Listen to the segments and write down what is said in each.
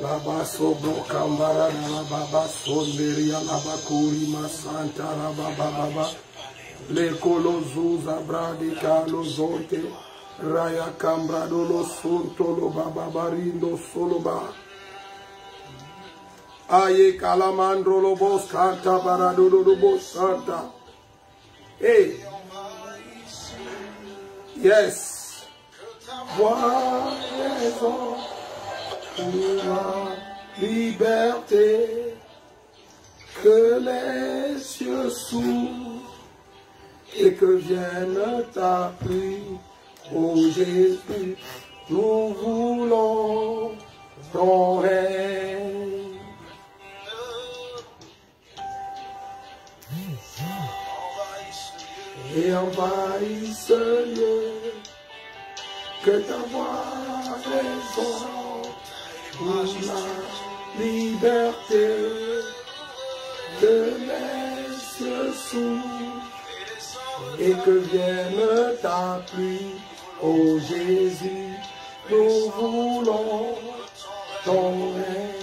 La basso brocambara la baba sonderia la bakuri masanta la baba baba le colozuza bradica lo zonte raya cambrado lo sunto lo baba barindo solo ba aye calamandro lo bos canta barado lo bos santa. Hey, yes, vois raison pour la liberté, que les cieux s'ouvrent et que vienne ta pluie, ô Jésus, nous voulons ton règne. Et envahisse ce lieu, que ta voix résonne pour la liberté, que les cieux s'ouvrent et que vienne ta pluie, ô Jésus, nous voulons ton règne.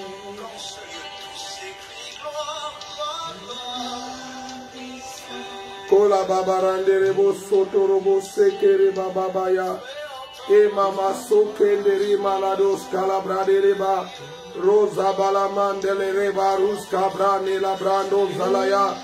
Kola babarandere bo soto robo sekere bababaya e mama sokendere malados calabradere ba rosa balamandele reba ruska brane la brando zalaya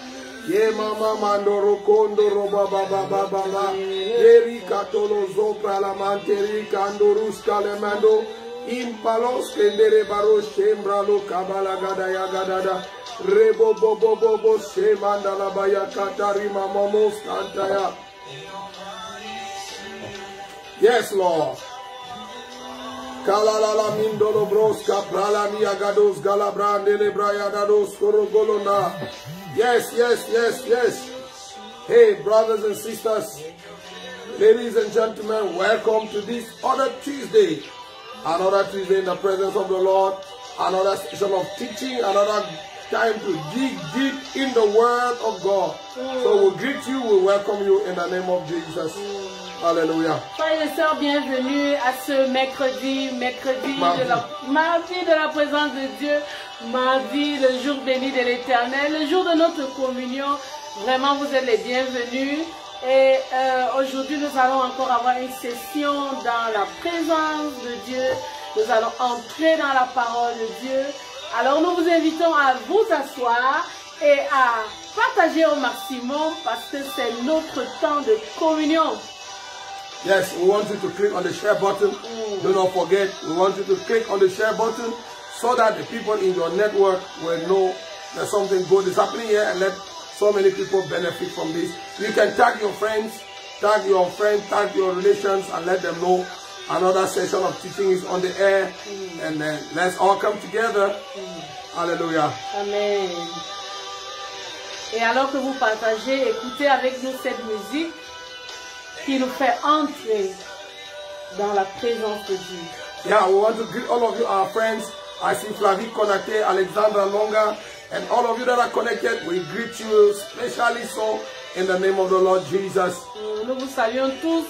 ye mama mandoro kondo roba baba baba erika tolo zopra la manteri kando ruska le mando impalos kendere baro shembra lo kabala gadaya gadada rebo bobo bobo shemanda la baya katari mamamos kantaya. Yes, Lord. Kalalala mindolo broska pralani agados galabrande lebraya dados korogolona. Yes, yes, yes, yes. Hey, brothers and sisters, ladies and gentlemen, welcome to this other Tuesday. Another Tuesday in the presence of the Lord. Another session of teaching. Another time to dig deep in the Word of God. So we greet you, we welcome you in the name of Jesus. Alléluia. Frères et sœurs, bienvenue à ce mardi de la présence de Dieu, mardi, le jour béni de l'Éternel, le jour de notre communion. Vraiment, vous êtes les bienvenus. Et aujourd'hui, nous allons encore avoir une session dans la présence de Dieu. Nous allons entrer dans la parole de Dieu. Alors, nous vous invitons à vous asseoir et à partager au maximum parce que c'est notre temps de communion. Yes, we want you to click on the share button. Do not forget, we want you to click on the share button so that the people in your network will know that something good is happening here and let so many people benefit from this. You can tag your friends, tag your relations and let them know another session of teaching is on the air. And then let's all come together. Hallelujah. Amen. Et alors que vous partagez, écoutez avec nous cette musique qui nous fait entrer dans la présence de Dieu. Yeah, we want to greet all of you, our friends. I see Flavie Konate, Alexandra Longa, and all of you that are connected. We greet you especially so in the name of the Lord Jesus. Nous vous saluons tous,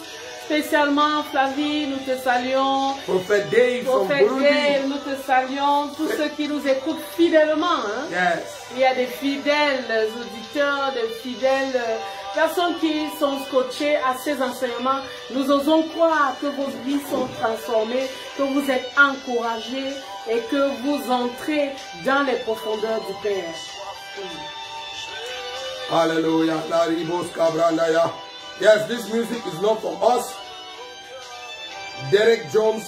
spécialement Flavie, nous te saluons. Prophet Dave from Burundi. Nous te saluons, tous ceux qui nous écoutent fidèlement. Hein? Yes. Il y a des fidèles auditeurs, des fidèles personnes qui sont scotchées à ces enseignements. Nous osons croire que vos vies sont transformées, que vous êtes encouragés et que vous entrez dans les profondeurs du Père. Hallelujah. Yes, this music is not from us. Derek Jones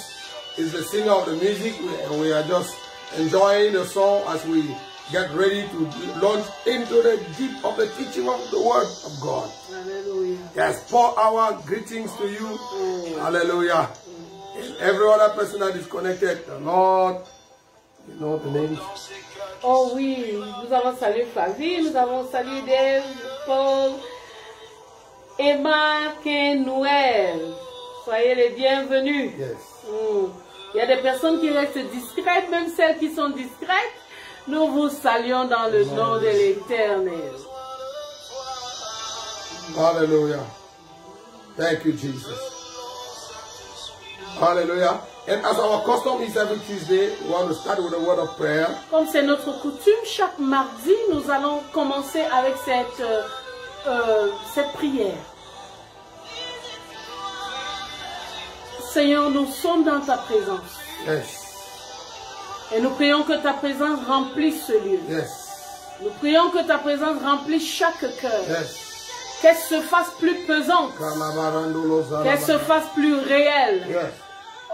is the singer of the music, and we are just enjoying the song as we get ready to launch into the deep of the teaching of the Word of God. Hallelujah. Yes, pour our greetings to you. Hallelujah. And every other person that is connected, the Lord, you know the names. Oh oui, nous avons salué Flavie, nous avons salué Dave, Paul, Emma, Ken, Noël. Soyez les bienvenus. Yes. Il y a des personnes qui restent discrètes, même celles qui sont discrètes. Nous vous saluons dans le nom de l'Éternel. Hallelujah. Thank you, Jesus. Hallelujah. And as our custom is every Tuesday, we want to start with a word of prayer. Comme c'est notre coutume, chaque mardi, nous allons commencer avec cette prière. Seigneur, nous sommes dans ta présence. Yes. Et nous prions que ta présence remplisse ce lieu. Yes. Nous prions que ta présence remplisse chaque cœur. Yes. Qu'elle se fasse plus pesante. Qu'elle se fasse plus réelle. Yes.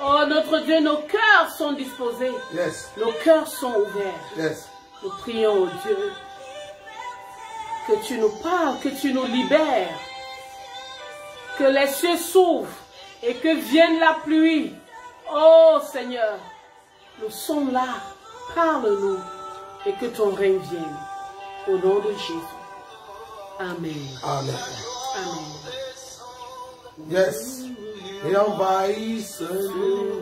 Oh notre Dieu, nos cœurs sont disposés. Yes. Nos cœurs sont ouverts. Yes. Nous prions, oh Dieu, que tu nous parles, que tu nous libères. Que les cieux s'ouvrent et que vienne la pluie. Oh Seigneur, nous sommes là. Parle-nous et que ton règne vienne. Au nom de Jésus. Amen. Amen. Amen. Yes. Et envahisse-nous,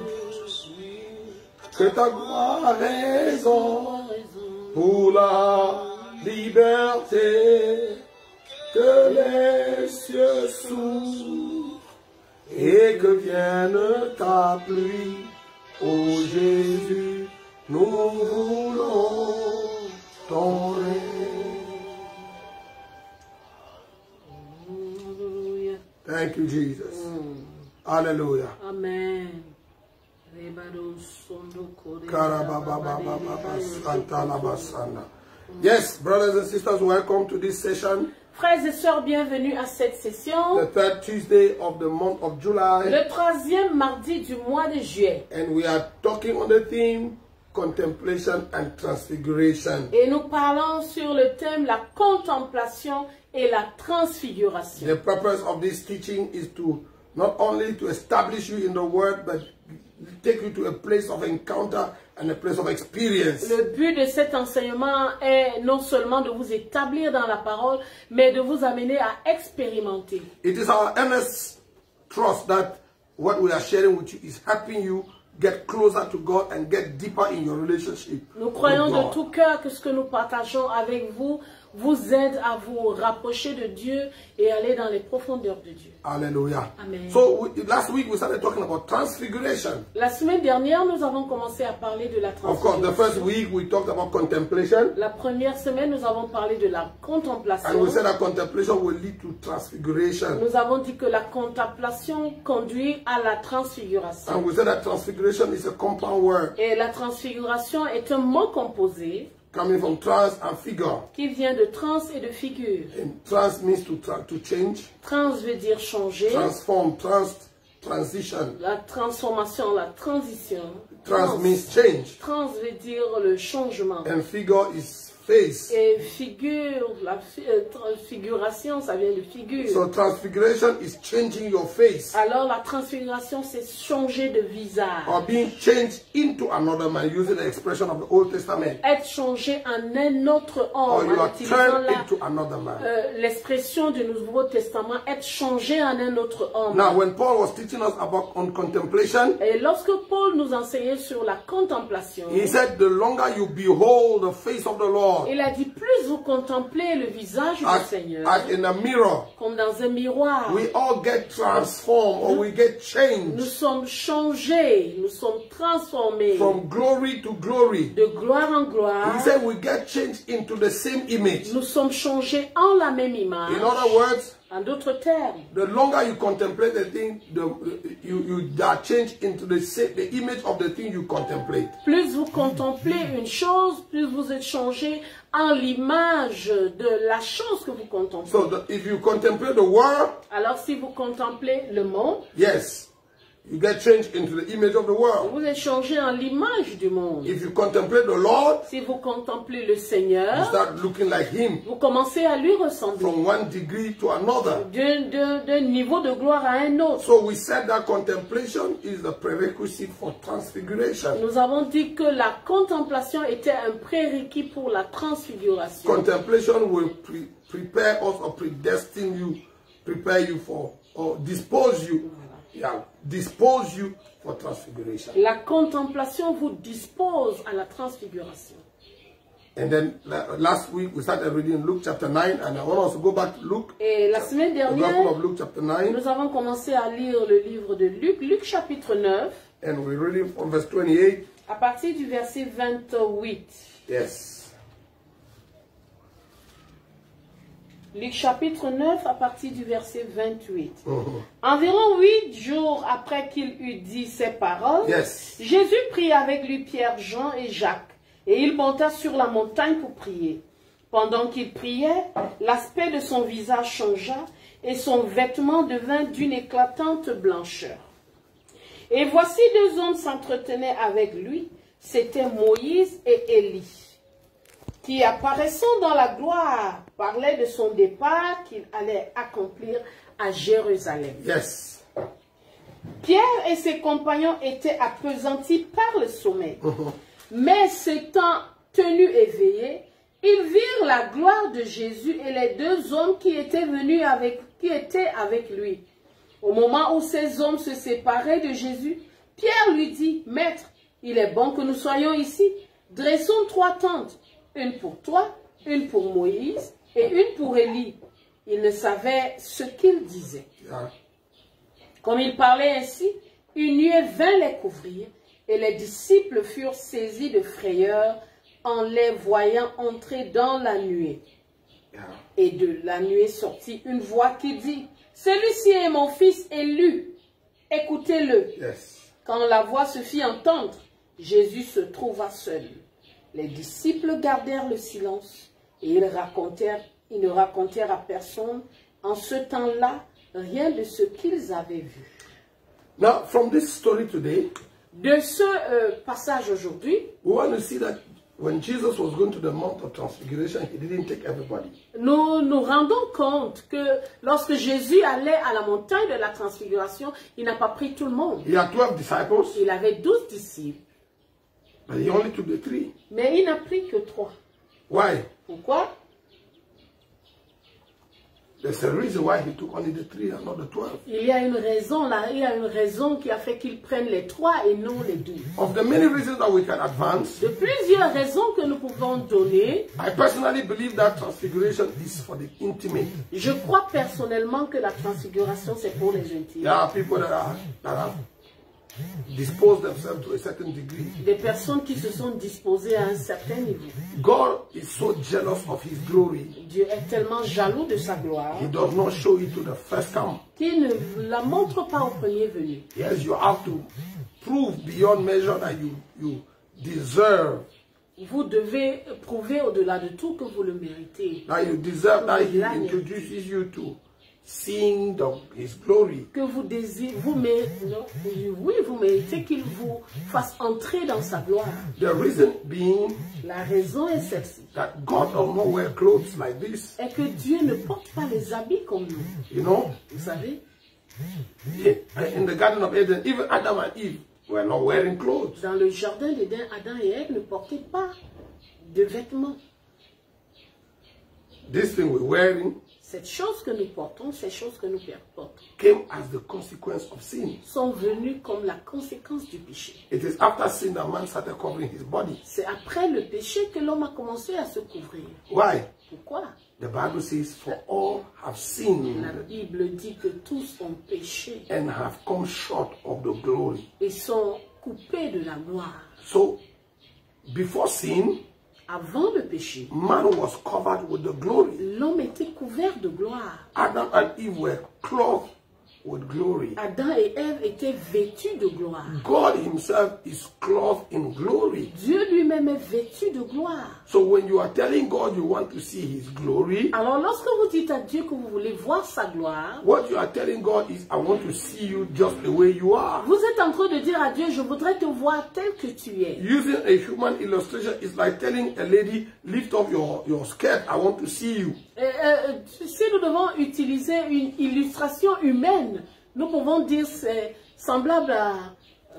que ta gloire raison pour la liberté, que les cieux s'ouvrent et que vienne ta pluie, ô Jésus, nous voulons ton règne. Thank you, Jesus. Hallelujah. Amen. Yes, brothers and sisters, welcome to this session. Frères et sœurs, bienvenue à cette session. The third Tuesday of the month of July. Le troisième mardi du mois de juillet. And we are talking on the theme contemplation and transfiguration. Et nous parlons sur le thème la contemplation et la transfiguration. The purpose of this teaching is to not only to establish you in the word, but take you to a place of encounter and a place of experience. Le but de cet enseignement est non seulement de vous établir dans la parole, mais de vous amener à expérimenter. It is our earnest trust that what we are sharing with you is helping you get closer to God and get deeper in your relationship. Nous croyons with de God. tout cœur que ce que nous partageons avec vous vous aide à vous rapprocher de Dieu et aller dans les profondeurs de Dieu. Hallelujah. Amen. So last week we started talking about transfiguration. La semaine dernière, nous avons commencé à parler de la Of course, the transfiguration. first week we talked about contemplation. La première semaine, nous avons parlé de la And contemplation. we said that contemplation will lead to transfiguration. Nous avons dit que la contemplation conduit à la transfiguration. And we said that transfiguration is a compound word Et la transfiguration est un mot composé coming from trans and figure. qui vient de trans et de figure. And trans means to change, Trans veut dire changer. transform, transition. La transformation, la transition. Trans means change. Trans veut dire le changement. And figure is face. Et figure, la transfiguration, ça vient de figure. So transfiguration is changing your face Alors la transfiguration, c'est changer de visage. or being changed into another man, using the expression of the Old Testament. Être changé en un autre Or homme. you En are utilisant turned into another man. l'expression du Nouveau Testament, être changé en un autre homme. Now, when Paul was teaching us about on contemplation, Et lorsque Paul nous enseignait sur la contemplation, he said, the longer you behold the face of the Lord, il a dit, plus vous contemplez le visage du Seigneur, as in a mirror, comme dans un miroir, we all get transformed or we get nous changed sommes changés, nous sommes transformés from glory to glory. de gloire en gloire. He said we get changed into the same image. Nous sommes changés en la même image. In other words, En d'autres termes, the longer you contemplate the thing, you are changed into the image of the thing you contemplate. plus vous contemplez une chose, plus vous êtes changé en l'image de la chose que vous contemplez. So if you contemplate the world, Alors si vous contemplez le monde, yes, you get changed into the image of the world. vous êtes changé en l'image du monde. If you contemplate the Lord, Si vous contemplez le you Seigneur, start looking like Him vous commencez à lui ressembler from one degree to another. d'un niveau de gloire à un autre. So we said that contemplation is the prerequisite for transfiguration. Nous avons dit que la contemplation était un prérequis pour la transfiguration. Contemplation will prepare us or predestine you, prepare you for, or dispose you for transfiguration. La contemplation vous dispose à la transfiguration. And then last week we started reading Luke chapter 9, and I want us to go back to Luke. Et la semaine dernière, the Gospel of Luke chapter 9. Nous avons commencé à lire le livre de Luc, Luc chapitre 9. And we're reading from verse 28. À partir du verset 28. Yes. Luc chapitre 9 à partir du verset 28. Environ 8 jours après qu'il eut dit ces paroles, Jésus prit avec lui Pierre, Jean et Jacques, et il monta sur la montagne pour prier. Pendant qu'il priait, l'aspect de son visage changea, et son vêtement devint d'une éclatante blancheur. Et voici deux hommes s'entretenaient avec lui, c'étaient Moïse et Élie, qui apparaissant dans la gloire, parlait de son départ qu'il allait accomplir à Jérusalem. Yes. Pierre et ses compagnons étaient appesantis par le sommeil. Mais s'étant tenus éveillés, ils virent la gloire de Jésus et les deux hommes qui étaient avec lui. Au moment où ces hommes se séparaient de Jésus, Pierre lui dit, « Maître, il est bon que nous soyons ici. Dressons 3 tentes, une pour toi, une pour Moïse et une pour Élie. » Il ne savait ce qu'il disait. Comme il parlait ainsi, une nuée vint les couvrir et les disciples furent saisis de frayeur en les voyant entrer dans la nuée. Et de la nuée sortit une voix qui dit, « Celui-ci est mon fils élu, écoutez-le. » Quand la voix se fit entendre, Jésus se trouva seul. Les disciples gardèrent le silence et ils ne racontèrent à personne en ce temps-là rien de ce qu'ils avaient vu. Now, from this story today, de ce passage aujourd'hui, we want to see that when Jesus was going to the Mount of Transfiguration, he didn't take everybody. Nous nous rendons compte que lorsque Jésus allait à la montagne de la Transfiguration, il n'a pas pris tout le monde. He had 12 disciples. Il avait 12 disciples. But he only took the 3. Mais il n'a pris que 3. Why? Pourquoi? There's a reason why he took only the 3 and not the 12. Il y a une raison là, il y a une raison qui a fait qu'il prenne les 3 et non les 12. Of the many reasons that we can advance, de plusieurs raisons que nous pouvons donner, I personally believe that transfiguration is for the intimate. Je crois personnellement que la transfiguration c'est pour les intimes. There are people that have disposed themselves to a certain degree. Des personnes qui se sont disposées à un certain niveau. God is so jealous of his glory. Dieu est tellement jaloux de sa gloire. He does not show it to the first come. Qu'il ne la montre pas au premier venu. Yes, you have to prove beyond measure that you deserve. Vous devez prouver au-delà de tout que vous le méritez. That you deserve that he introduces you to seeing his glory. Que vous désirez, vous méritez qu'il vous fasse entrer dans sa gloire. The reason being, la raison est celle-ci. That God does not wear clothes like this. Et que Dieu ne porte pas les habits comme nous. You know? Vous savez? In the Garden of Eden, even Adam and Eve were not wearing clothes. Dans le jardin d'Éden, Adam et Ève ne portaient pas de vêtements. This thing we're wearing, cette chose que nous portons, ces choses que nous portons, came as the consequence of sin. Sont venues comme la conséquence du péché. It is after sin that man started covering his body. C'est après le péché que l'homme a commencé à se couvrir. Why? Pourquoi? The Bible says, "For all have sinned." La Bible dit que tous ont péché. And have come short of the glory. Et sont coupés de la gloire. So, before sin, avant le péché, man was covered with the glory. L'homme était couvert de gloire. Adam and Eve were clothed with glory. Adam et Ève étaient vêtus de gloire. God himself is clothed in glory. Dieu lui-même est vêtu de gloire. So when you are telling God you want to see his glory, alors lorsque vous dites à Dieu que vous voulez voir sa gloire, what you are telling God is, I want to see you just the way you are. Vous êtes en train de dire à Dieu, je voudrais te voir tel que tu es. Using a human illustration is like telling a lady, lift up your skirt, I want to see you. Si nous devons utiliser une illustration humaine, nous pouvons dire c'est semblable à...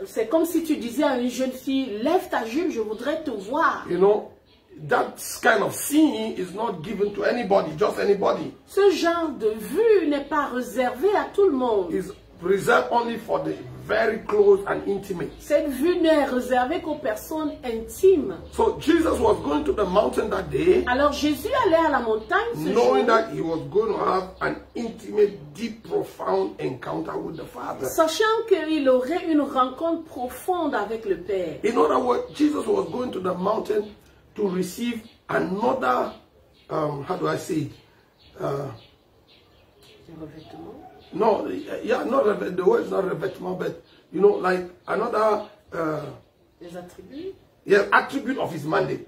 C'est comme si tu disais à une jeune fille, lève ta jupe, je voudrais te voir. You know, that kind of seeing is not given to anybody, just anybody. Ce genre de vue n'est pas réservé à tout le monde. It's reserved only for the very close and intimate. Cette vue n'est réservée qu'aux personnes intimes. So Jesus was going to the mountain that day, Alors Jésus allait à la montagne ce jour, knowing that he was going to have an intimate, deep, profound encounter with the Father. sachant qu'il aurait une rencontre profonde avec le Père. In other words, Jesus was going to the mountain to receive another, how do I say it? No, yeah, not the word is not revêtement, but you know, like another Les attributs. yeah, attribute of his mandate.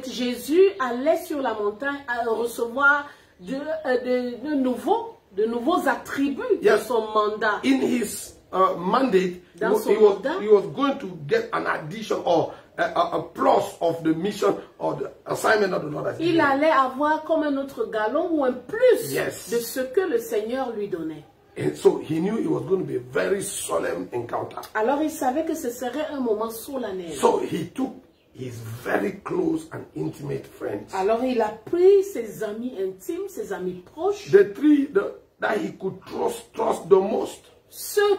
Jésus allait sur la montagne à recevoir de nouveaux attributs de son mandat. In his mandate, he was going to get an addition or a plus of the mission or the assignment of the Lord. Il allait avoir comme un autre galon ou un plus Yes. de ce que le Seigneur lui donnait. And so he knew it was going to be a very solemn encounter. Alors il savait que ce serait un moment solennel. So he took his very close and intimate friends. Alors il a pris ses amis intimes, ses amis proches, The three that he could trust the most. ceux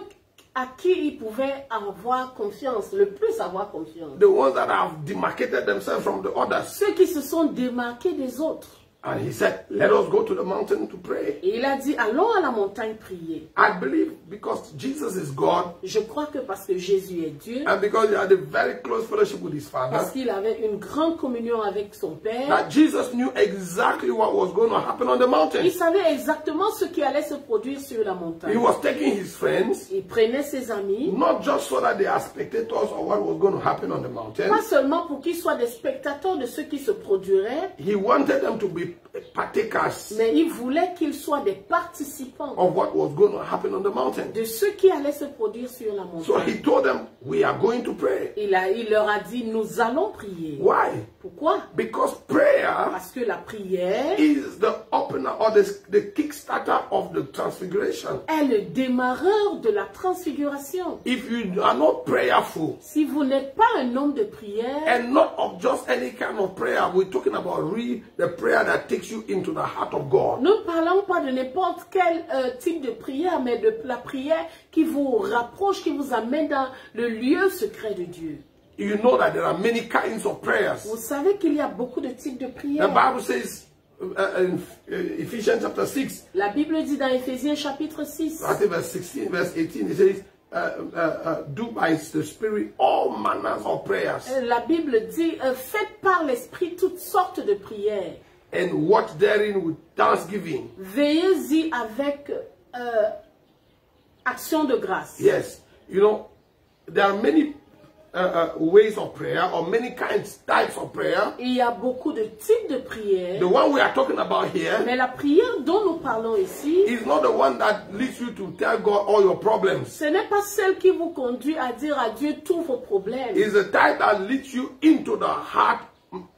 à qui il pouvait avoir confiance, le plus avoir confiance. The ones that have demarcated themselves from the others. Ceux qui se sont démarqués des autres. And he said, let us go to the mountain to pray. Et il a dit, allons à la montagne prier. I believe because Jesus is God Je crois que parce que Jésus est Dieu, and because he had a very close fellowship with his Father, parce qu'il avait une grande communion avec son Père, that Jesus knew exactly what was going to happen on the mountain. il savait exactement ce qui allait se produire sur la He montagne. was taking his friends, Il prenait ses amis, not just so that they are spectators of what was going to happen on the mountain. pas seulement pour qu'ils soient des spectateurs de ce qui se produirait, He wanted them to be partakers mais il voulait qu'ils soient des participants of what was going to happen on the mountain. de ce qui allait se produire sur la So montagne. he told them, we are going to pray. Il leur a dit, nous allons prier. Why? Pourquoi? Because prayer Parce que la prière is the opener or the kickstarter of the transfiguration. est le démarreur de la transfiguration. If you are not prayerful, Si vous n'êtes pas un homme de prière, and not of just any kind of prayer, we're talking about really the prayer that takes you into the heart of God. nous ne parlons pas de n'importe quel type de prière, mais de la prière qui vous rapproche, qui vous amène dans le lieu secret de Dieu. You know that there are many kinds of prayers. Vous savez qu'il y a beaucoup de types de The prières. Bible says in Ephesians chapter 6, La Bible dit dans Éphésiens chapitre 6, I think verse 16, verse 18, it says, do by the Spirit all manners of prayers, la Bible dit, faites par l'Esprit toutes sortes de prières. and watch therein with thanksgiving. Veillez-y avec action de grâce. Yes, you know, there are many ways of prayer or many types of prayer. Il y a beaucoup de types de prières. The one we are talking about here Mais la prière dont nous parlons ici, is not the one that leads you to tell God all your problems. ce n'est pas celle qui vous conduit à dire à Dieu tous vos problèmes. It's the type that leads you into the heart,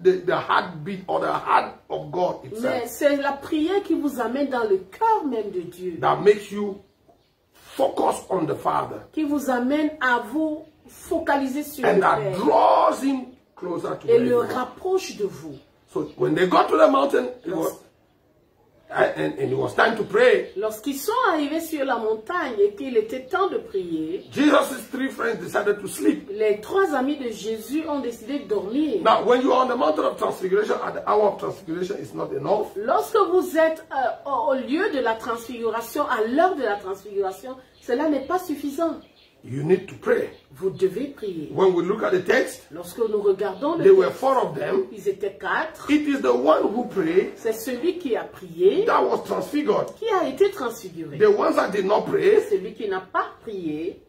the heartbeat or the heart of God Mais itself. c'est la prière qui vous amène dans le cœur même de Dieu. That makes you focus on the Father. Qui vous amène à vous focaliser sur And le that Père. draws him closer to Et le him. rapproche de vous. So when they got to the mountain, it was time to pray. Lorsqu'ils sont arrivés sur la montagne et qu'il était temps de prier, Jesus' three friends decided to sleep. les trois amis de Jésus ont décidé de dormir. Now, when you are on the mountain of transfiguration, at the hour of transfiguration, it's not enough. Lorsque vous êtes au lieu de la transfiguration, à l'heure de la transfiguration, cela n'est pas suffisant. You need to pray. Vous devez prier. When we look at the text, Lorsque nous regardons le there were texte, 4 of them. ils étaient 4. It is the one who prayed C'est celui qui a prié that was transfigured. qui a été transfiguré. The ones that did not pray, Celui qui n'a pas prié,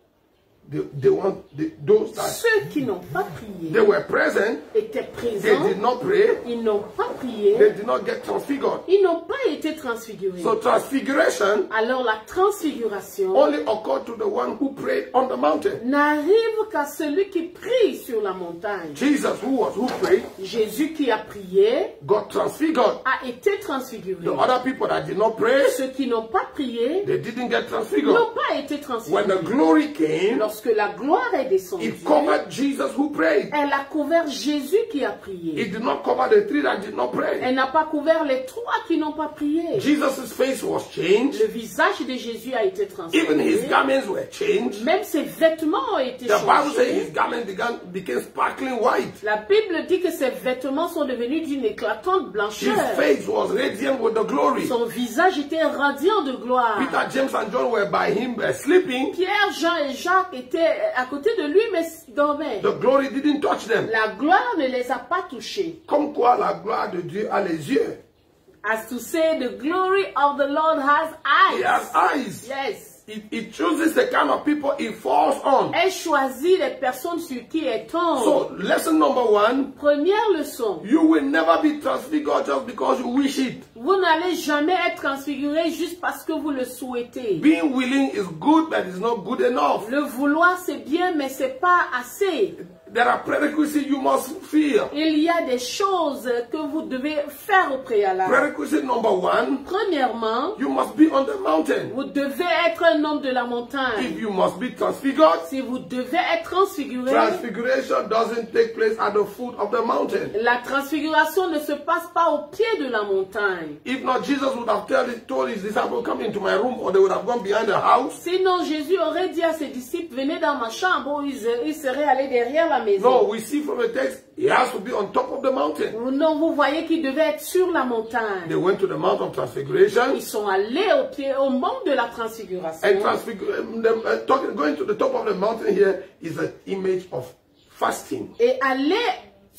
those that ceux qui n'ont pas prié they were present, étaient they présents, did not pray, ils n'ont pas prié, they did not get transfigured. ils n'ont pas été transfigurés. So transfiguration Alors la transfiguration only occurred to the one who prayed on the mountain. n'arrive qu'à celui qui prie sur la montagne. Jesus, who prayed, Jésus qui a prié got transfigured. a été transfiguré. The other people that did not pray, Ceux qui n'ont pas prié they didn't get transfigured. n'ont pas été When transfigurés. the glory came, Lorsque lorsque la gloire est descendue, it covered Jesus who prayed. elle a couvert Jésus qui a prié. It did not cover the three that did not pray. Elle n'a pas couvert les trois qui n'ont pas prié. Jesus' face was changed. Le visage de Jésus a été Even his transformé. garments were changed. Même ses vêtements ont été The Bible says changés. his garments became sparkling white. La Bible dit que ses vêtements sont devenus d'une éclatante His blancheur. face was radiant with the glory. Son visage était radiant de gloire. Peter, James, and John were by him sleeping. Pierre, Jean et Jacques étaient à côté de lui, mais dormaient. The glory didn't touch them. La gloire ne les a pas touchés. Comme quoi la gloire de Dieu a les yeux. As to say, the glory of the Lord has He eyes. has eyes. Yes. It chooses the kind of people it falls on. Elle choisit les personnes sur qui elle tombe. So, lesson number 1, Première leçon. you will never be transfigured just because you wish it. Vous n'allez jamais être transfiguré juste parce que vous le souhaitez. Being willing is good, but it's not good enough. Le vouloir, c'est bien, mais c'est pas assez. There are prerequisites you must fulfill. Il y a des choses que vous devez faire au préalable. Prerequisite number 1, Premièrement, you must be on the mountain. vous devez être un homme de la montagne. If you must be transfigured, Si vous devez être transfiguré, transfiguration doesn't take place at the foot of the mountain. la transfiguration ne se passe pas au pied de la montagne. If not, Jesus would have told his disciples, come into my room, or they would have gone behind the house. Sinon, Jésus aurait dit à ses disciples, venez dans ma chambre, où ils seraient allés derrière la No, maison. we see from the text, he has to be on top of the mountain. Non, vous voyez qu'il devait être sur la montagne. They went to the Mount of Transfiguration. Ils sont allés au mont de la transfiguration. And going to the top of the mountain here is an image of fasting. Et aller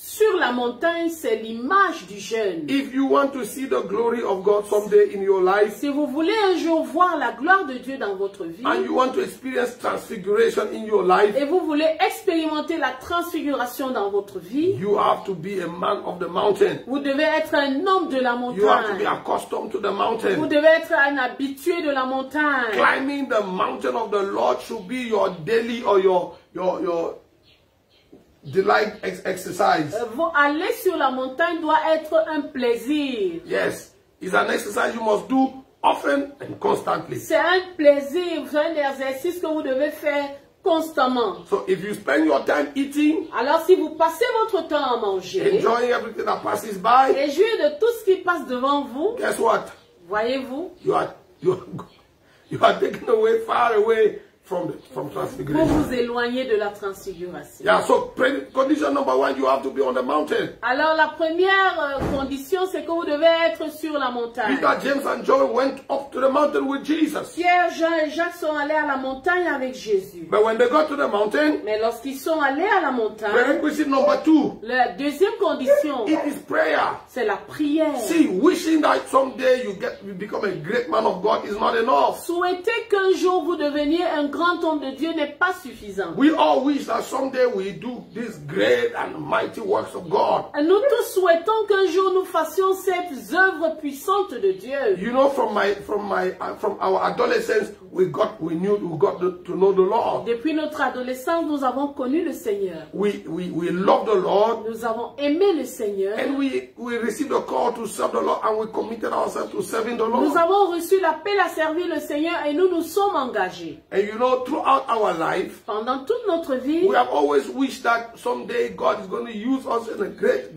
sur la montagne, c'est l'image du jeûne. If you want to see the glory of God someday in your life, Si vous voulez un jour voir la gloire de Dieu dans votre vie, and you want to experience transfiguration in your life, et vous voulez expérimenter la transfiguration dans votre vie, you have to be a man of the mountain. vous devez être un homme de la You have to be montagne. accustomed to the Vous mountain. devez être un habitué de la montagne. Climbing the mountain of the Lord should be your daily or your delight exercise. Aller sur la montagne doit être un plaisir. Yes, it's an exercise you must do often and constantly. C'est un plaisir, c'est un exercice que vous devez faire constamment. So if you spend your time eating, Alors si vous passez votre temps à manger, enjoying everything that passes by, et jouir de tout ce qui passe devant vous, guess what? voyez-vous, You are taken away, far away from vous transfiguration. vous éloignez de la transfiguration. Yeah, so condition number 1, you have to be on the mountain. Alors la première condition, c'est que vous devez être sur la montagne. Peter, James, and John went up to the mountain with Jesus. Pierre, Jean et Jacques sont allés à la montagne avec Jésus. But when they got to the mountain, Mais lorsqu'ils sont allés à la montagne, prerequisite number 2, la deuxième condition, it is prayer. c'est la prière. See, wishing that someday you become a great man of God is not enough. Souhaiter qu'un jour vous deveniez un grand homme de Dieu n'est pas suffisant. We all wish that someday we do these great and mighty works of God. Nous tous souhaitons qu'un jour nous fassions ces œuvres puissantes de Dieu. You know, from our adolescence, we got to know the Lord. Depuis notre adolescence, nous avons connu le Seigneur. We love the Lord, Nous avons aimé le Seigneur. and we received a call to serve the Lord, and we committed ourselves to serving the Lord. Nous avons reçu l'appel à servir le Seigneur et nous nous sommes engagés. And you know, throughout our life, Pendant toute notre vie, we have always wished that someday God is going to use us in a great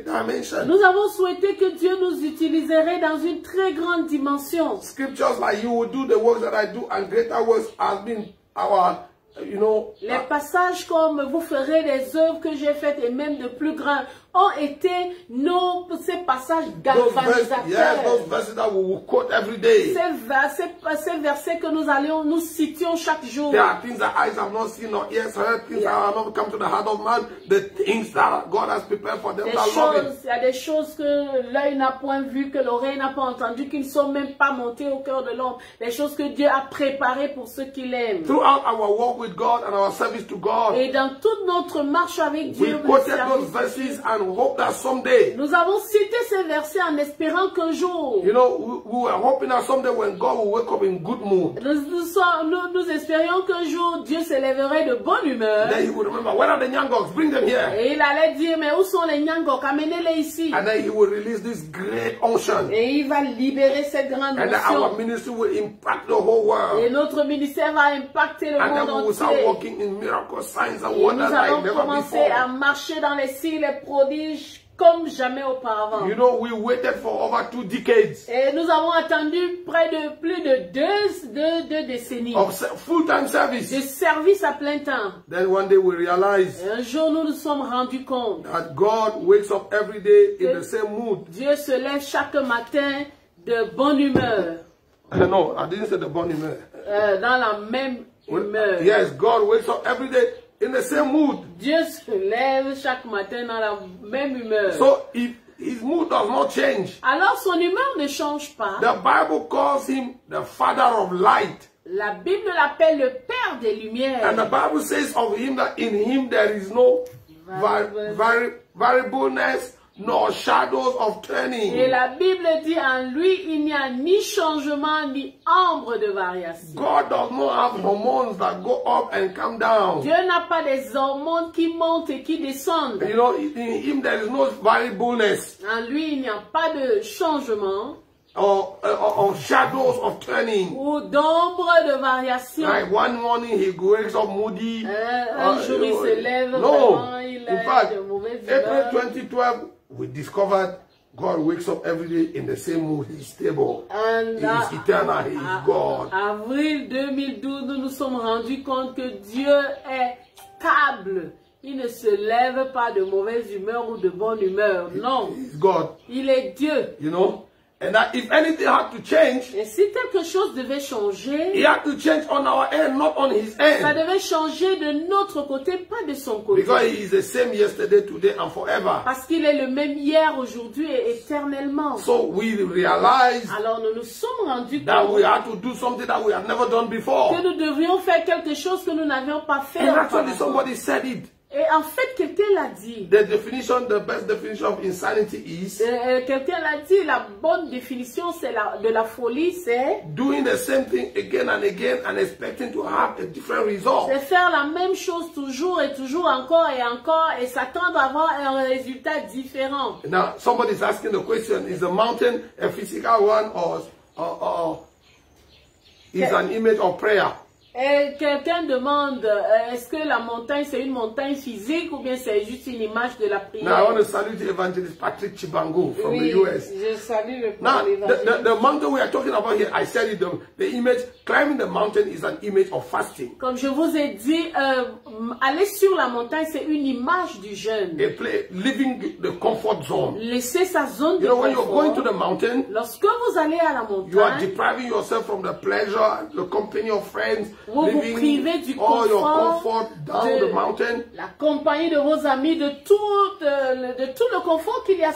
dimension. nous avons souhaité que Dieu nous utiliserait dans une très grande dimension. Scriptures like you will do the works that I do and greater works has been our, Les passages comme vous ferez les œuvres que j'ai faites et même de plus grands ont été ces passages galvanisateurs. Yes, those verses that we will quote every day. Ces versets que nous citions chaque jour. There are things that eyes have not seen or ears heard, things that have not come to the heart of man, the things that God has prepared for them that love Him. Il y a des choses que l'œil n'a point vues, que l'oreille n'a pas entendues, qui ne sont même pas montées au cœur de l'homme. Les choses que Dieu a préparées pour ceux qui l'aiment. Throughout our walk with God and our service to God, Et dans toute notre marche avec Dieu, we quoted those verses and hope that someday, Nous avons cité ces versets en espérant qu'un jour, you know, we were hoping that someday when God will wake up in good mood, nous espérions qu'un jour Dieu s'élèverait de bonne humeur. then he would remember, where are the Nyangoks? Bring them here. Et il allait dire, mais où sont les Nyangok? Amenez-les ici. And then he will release this great unction. Et il va libérer cette grande And then our onction. ministry will impact the whole world. Et notre ministère va impacter le And then monde we will start entier. walking in miracles, signs and Et nous wonders like allons never commencer à before. marcher dans les signes, les prodiges comme jamais auparavant. You know, we waited for over 2 decades Et nous avons attendu plus de deux décennies of full-time de service. service à plein temps. Then one day we realized Et un jour, nous nous sommes rendus compte that God wakes up every day in the same mood. Dieu se lève chaque matin de bonne humeur, No, I didn't say the bonne humeur. dans la même humeur. Yes, God wakes up every day in the same mood. Dieu se lève chaque matin dans la même humeur. So if his mood does not change, Alors son humeur ne change pas. the Bible calls him the Father of light. La Bible l'appelle le Père des Lumières. And the Bible says of him that in him there is no variableness nor shadows of turning. Et la Bible dit en lui, il n'y a ni changement ni ombre de variation. God does not have hormones that go up and come down. Dieu n'a pas des hormones qui montent et qui descendent. You know, in him there is no variableness En lui, il n'y a pas de changement or shadows of turning. ou d'ombre de variation. Like one morning he wakes up moody. Un jour, il se lève No, vraiment, il in est fact, de mauvaise humeur. April 2012, we discovered God wakes up every day in the same mood. He's stable. And He is eternal. He is God. Avril 2012, nous nous sommes rendus compte que Dieu est stable. Il ne se lève pas de mauvaise humeur ou de bonne humeur. Non, He's God. il est Dieu. You know? And that if anything had to change, Et si quelque chose devait changer, he had to change on our end, not on his ça end. devait changer de notre côté, pas de son côté. Because he is the same yesterday, today, and forever. Parce qu'il est le même hier, aujourd'hui et éternellement. So we realized Alors nous nous sommes rendus that we compte had to do something that we had never done before. que nous devrions faire quelque chose que nous n'avions pas fait And actually auparavant. somebody said it. Et en fait, quelqu'un l'a dit. The best definition of insanity is Quelqu'un l'a dit, la bonne définition de la folie, c'est doing the same thing again and again and expecting to have a different result. faire la même chose toujours et toujours encore et s'attendre à avoir un résultat différent. Now, somebody is asking the question, is the mountain a physical one or is an image of prayer? Et quelqu'un demande, est-ce que la montagne c'est une montagne physique ou bien c'est juste une image de la prière? Now, I want to salute Evangelist Patrick Chibango from the US. Je salue le Now, l'évangile. the mountain we are talking about here, I said it, the image, climbing the mountain is an image of fasting. Comme je vous ai dit, aller sur la montagne, c'est une image du jeûne. Living the comfort zone. Laisser sa zone de You know, when you're confort. going to the mountain, Lorsque vous allez à la you are montagne, depriving yourself from the pleasure, the company of friends, vous vous privez du all your confort, comfort down the mountain. la compagnie de vos amis, de tout le confort qu'il y a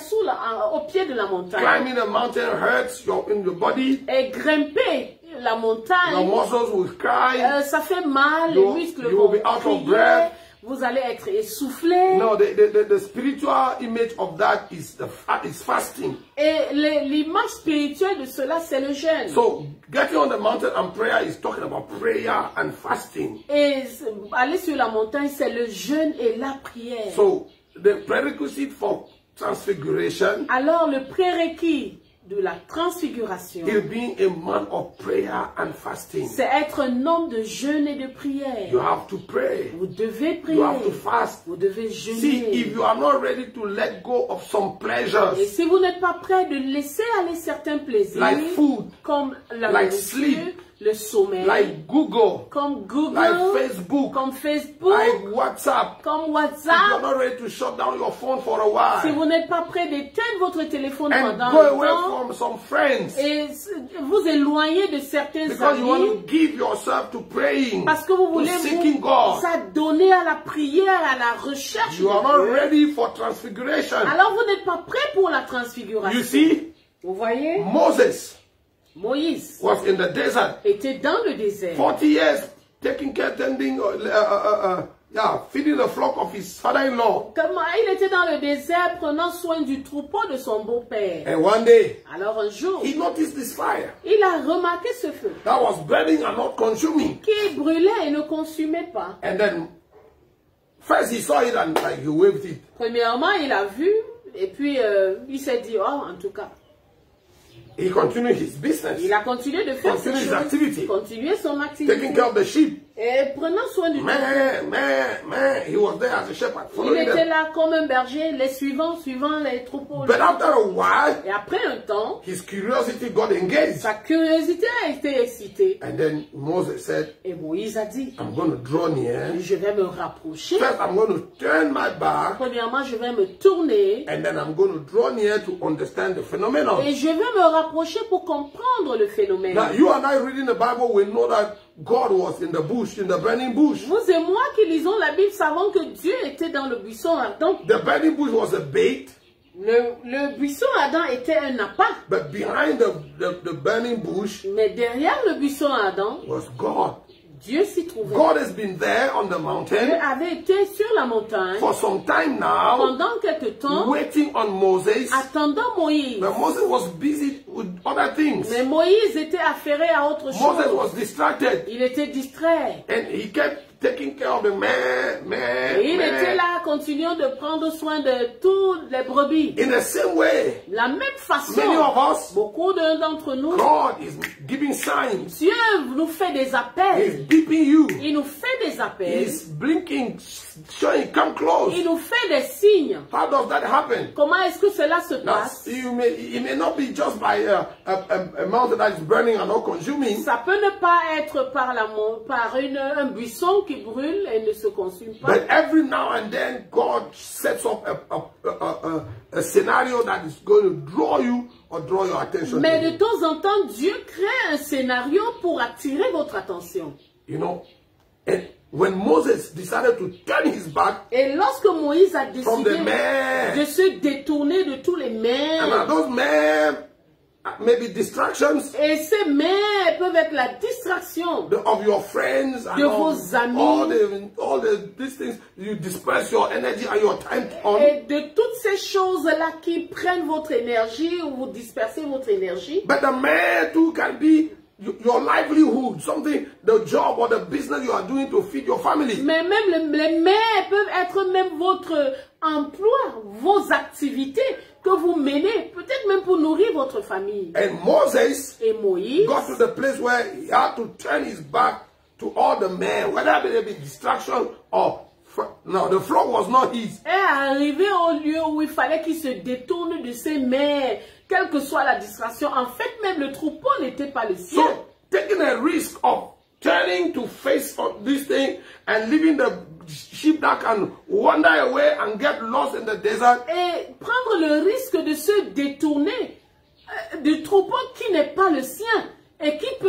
au pied de la montagne. Climbing the mountain hurts in your body. Et grimper la Your montagne, muscles will cry. ça fait mal, You- les muscles you vont will be out of crier, breath. vous allez être essoufflé. No, the spiritual image of that is fasting. Et l'image spirituelle de cela, c'est le jeûne. So getting on the mountain and prayer is talking about prayer and fasting. Et aller sur la montagne, c'est le jeûne et la prière. So the prerequisite for transfiguration Alors, le prérequis de la transfiguration, is being a man of prayer and fasting. c'est être un homme de jeûne et de You prière. have to pray. Vous devez prier. You have to fast. Vous devez See, jeûner. if you are not ready to let go of some pleasures, Et si vous n'êtes pas prêt de laisser aller certains plaisirs, like food, comme la like nourriture, sleep, le sommeil, like Google, comme Google, like Facebook, comme Facebook, like WhatsApp, comme if you WhatsApp, are not ready to shut down your phone for a si while vous n'êtes pas prêt d'éteindre votre téléphone and pendant go un away temps from some friends et vous éloigner de certains because you want amis to give yourself to praying, parce que vous to voulez seeking vous God, adonner à la prière, à la recherche you are de not Dieu. ready for transfiguration. Alors vous n'êtes pas prêt pour la transfiguration. You see, Vous voyez, Moses Moïse was in the desert était dans le désert. 40 years taking care, tending feeding the flock of his father-in-law. Il était dans le désert prenant soin du troupeau de son beau-père. And one day, Alors un jour, he noticed this fire il a remarqué ce feu that was burning and not consuming. qui brûlait et ne consumait pas. And then, first he saw it and like he waved it. Premièrement, il a vu et puis il s'est dit, oh, en tout cas. He continued his business, Il a continué de faire ses continued his choses, activity, continuer son activité. taking care of the sheep. Et prenant soin du troupeau. He was there as a shepherd, Il following était them. là comme un berger, les suivant les troupeaux. But after a while, Et après un temps, his curiosity got engaged. sa curiosité a été excitée. And then Moses said, Et Moïse a dit, I'm going to draw near. je vais me rapprocher. First, I'm going to turn my back. Premièrement, je vais me tourner. And then I'm going to draw near to understand the phenomenon. Et je vais me rapprocher pour comprendre le phénomène. Now, you and I reading the Bible, we know that God was in the bush, in the burning bush. Vous et moi qui lisons la Bible savons que Dieu était dans le buisson ardent. The burning bush was a bait. Le buisson ardent était un appât. But behind the burning bush Mais derrière le buisson ardent, was God. Dieu s'y trouvait. God has been there on the Dieu mountain avait été sur la montagne for some time now, pendant quelque temps, waiting on Moses. attendant Moïse. But Moses was busy with other things. Mais Moïse était affairé à autre Moses chose. was distracted. Il était distrait. And he kept taking care of the Et il était là, continuant de prendre soin de toutes les brebis. In the same way, La même façon, many of us, beaucoup d'entre nous, God is giving signs. Dieu nous fait des appels. He's beeping you. Il nous fait des appels. He's blinking, showing, come close. Il nous fait des signes. How does that happen? Comment est-ce que cela se Now, passe? it may not be just by a mountain that is burning and not consuming. Ça peut ne pas être par un buisson qui brûle et ne se consume pas. But every now and then, God sets up a scenario that is going to draw you or draw your attention. Mais to de you. temps en temps, Dieu crée un scénario pour attirer votre attention. You know, and when Moses decided to turn his back Et lorsque Moïse a from the décidé man, de se détourner de tous les and mers, those men maybe distractions et ces mers peuvent être la distraction of your friends and de vos amis, all these things you disperse your energy and your time on. et de toutes ces choses-là qui prennent votre énergie ou vous dispersez votre énergie. But the man too can be your livelihood, something, the job or the business you are doing to feed your family. Mais même les mers peuvent être même votre emploi, vos activités que vous menez, peut-être même pour nourrir votre famille. And Moses Et Moïse got to the place where he had to turn his back to all the men, whether there be distraction or no, the flock was not his. est arrivé au lieu où il fallait qu'il se détourne de ses mères, quelle que soit la distraction. En fait, même le troupeau n'était pas le sien. So taking a risk of turning to face this thing and leaving the sheep that can wander away and get lost in the desert. Et prendre le risque de se détourner du troupeau qui n'est pas le sien et qui peut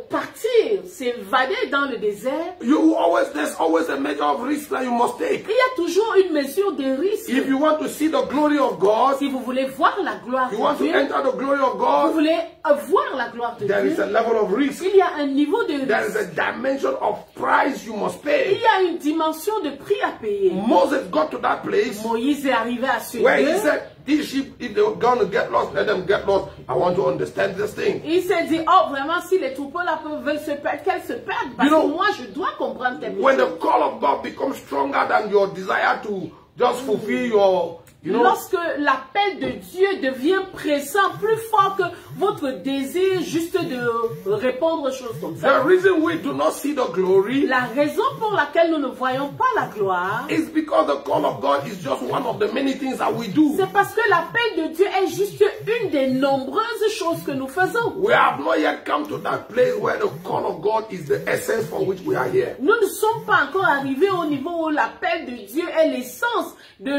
partir, s'évader dans le désert. There's always a measure of risk that you must take. Il y a toujours une mesure de risque. If you want to see the glory of God, Si vous voulez voir la gloire you want de to Dieu, enter the glory of vous God, voulez voir la gloire de there is a Dieu, level of risk. il y a un niveau de There is risque. a dimension of price you must Il pay. y a une dimension de prix à payer. Moses got to that place Moïse est arrivé à ce where he lieu. said, these sheep, if they're going to get lost, let them get lost. I want to understand this thing. Il s'est dit, oh vraiment, si les troupeaux là veulent se perdre, qu'elles se perdent. Parce You know, que moi, je dois comprendre quelque When chose. the call of God becomes stronger than your desire to just fulfill your, Lorsque l'appel de Dieu devient pressant, plus fort que votre désir juste de répondre aux choses comme ça. the reason we do not see the glory La raison pour laquelle nous ne voyons pas la gloire, is because the call of God is just one of the many things that we do. c'est parce que l'appel de Dieu est juste une des nombreuses choses que nous faisons. We have not yet come to that place where the call of God is the essence for which we are here. Nous ne sommes pas encore arrivés au niveau où l'appel de Dieu est l'essence de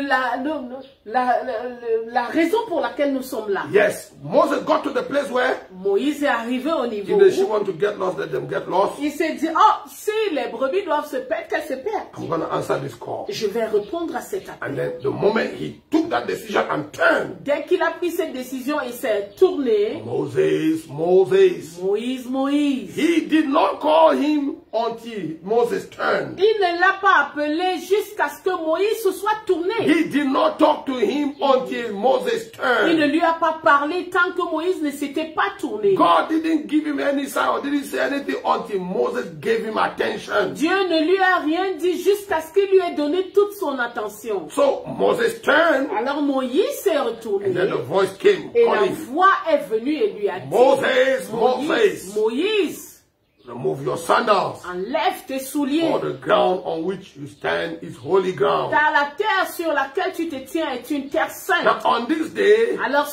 la raison pour laquelle nous sommes là. Yes, Moses got to the place where Moïse est arrivé au niveau if the sheep où want to get lost, let them get lost. il s'est dit, oh, si les brebis doivent se perdre, qu'elles se perdent. I'm going to answer this call. Je vais répondre à cet appel. And then the moment he took that decision and turned, Dès qu'il a pris cette décision, il s'est tourné. Moses, Moïse, Moïse. he did not call him until Moses turned. Il ne l'a pas appelé jusqu'à ce que Moïse se soit tourné. He did not talk to him until Moses Il ne turned. lui a pas parlé tant que Moïse ne s'était pas tourné. God didn't give him any sign or didn't say anything until Moses gave him attention. Dieu ne lui a rien dit jusqu'à ce qu'il lui ait donné toute son attention. So Moses turned, Alors Moïse s'est retourné and then the voice came et la calling, voix est venue et lui a dit, Moses, Moses, Moïse, remove your sandals, enlève tes souliers, for the ground on which you stand is holy ground. car la terre sur laquelle tu te tiens est une terre sainte. Now on this day, Alors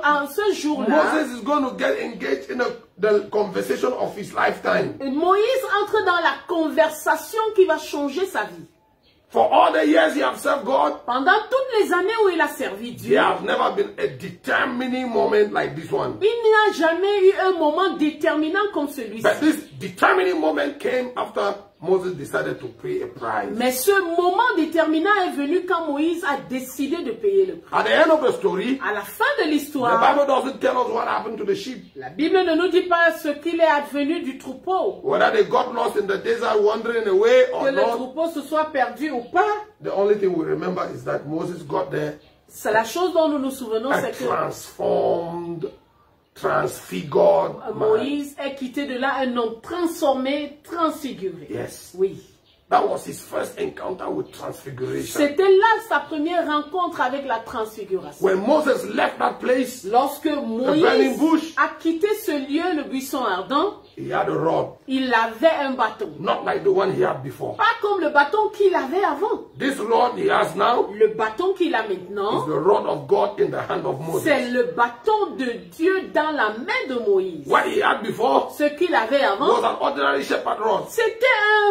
en ce jour-là, Moses is going to get engaged in the conversation of his lifetime. Moïse entre dans la conversation qui va changer sa vie. For all the years he has served God, Pendant toutes les années où il a servi Dieu, there has never been a determining moment like this one. il n'y a jamais eu un moment déterminant comme celui-ci. But this determining moment came after Moses decided to pay a price. Mais ce moment déterminant est venu quand Moïse a décidé de payer le prix. At the end of the story, À la fin de the l'histoire, Bible doesn't tell us what happened to the sheep. la Bible ne nous dit pas ce qu'il est advenu du troupeau. Whether they got lost in the desert wandering away Que or le not, troupeau se soit perdu ou pas. the only thing we remember is that Moses got there C'est la chose dont nous nous souvenons, a c'est que transformed, transfigured man. Moïse est quitté de là un homme transformé, transfiguré. Yes. Oui. That was his first encounter with transfiguration. C'était là sa première rencontre avec la transfiguration. When Moses left that place, Lorsque burning Moïse bush, a quitté ce lieu, le buisson ardent, he had a rod, il avait un bâton. not like the one he had before. Pas comme le bâton qu'il avait avant. This rod he has now Le bâton qu'il a is maintenant, the rod of God in the hand of c'est Moses. le bâton de Dieu dans la main de Moïse. What he had before Ce qu'il avait was avant, an ordinary shepherd rod. c'était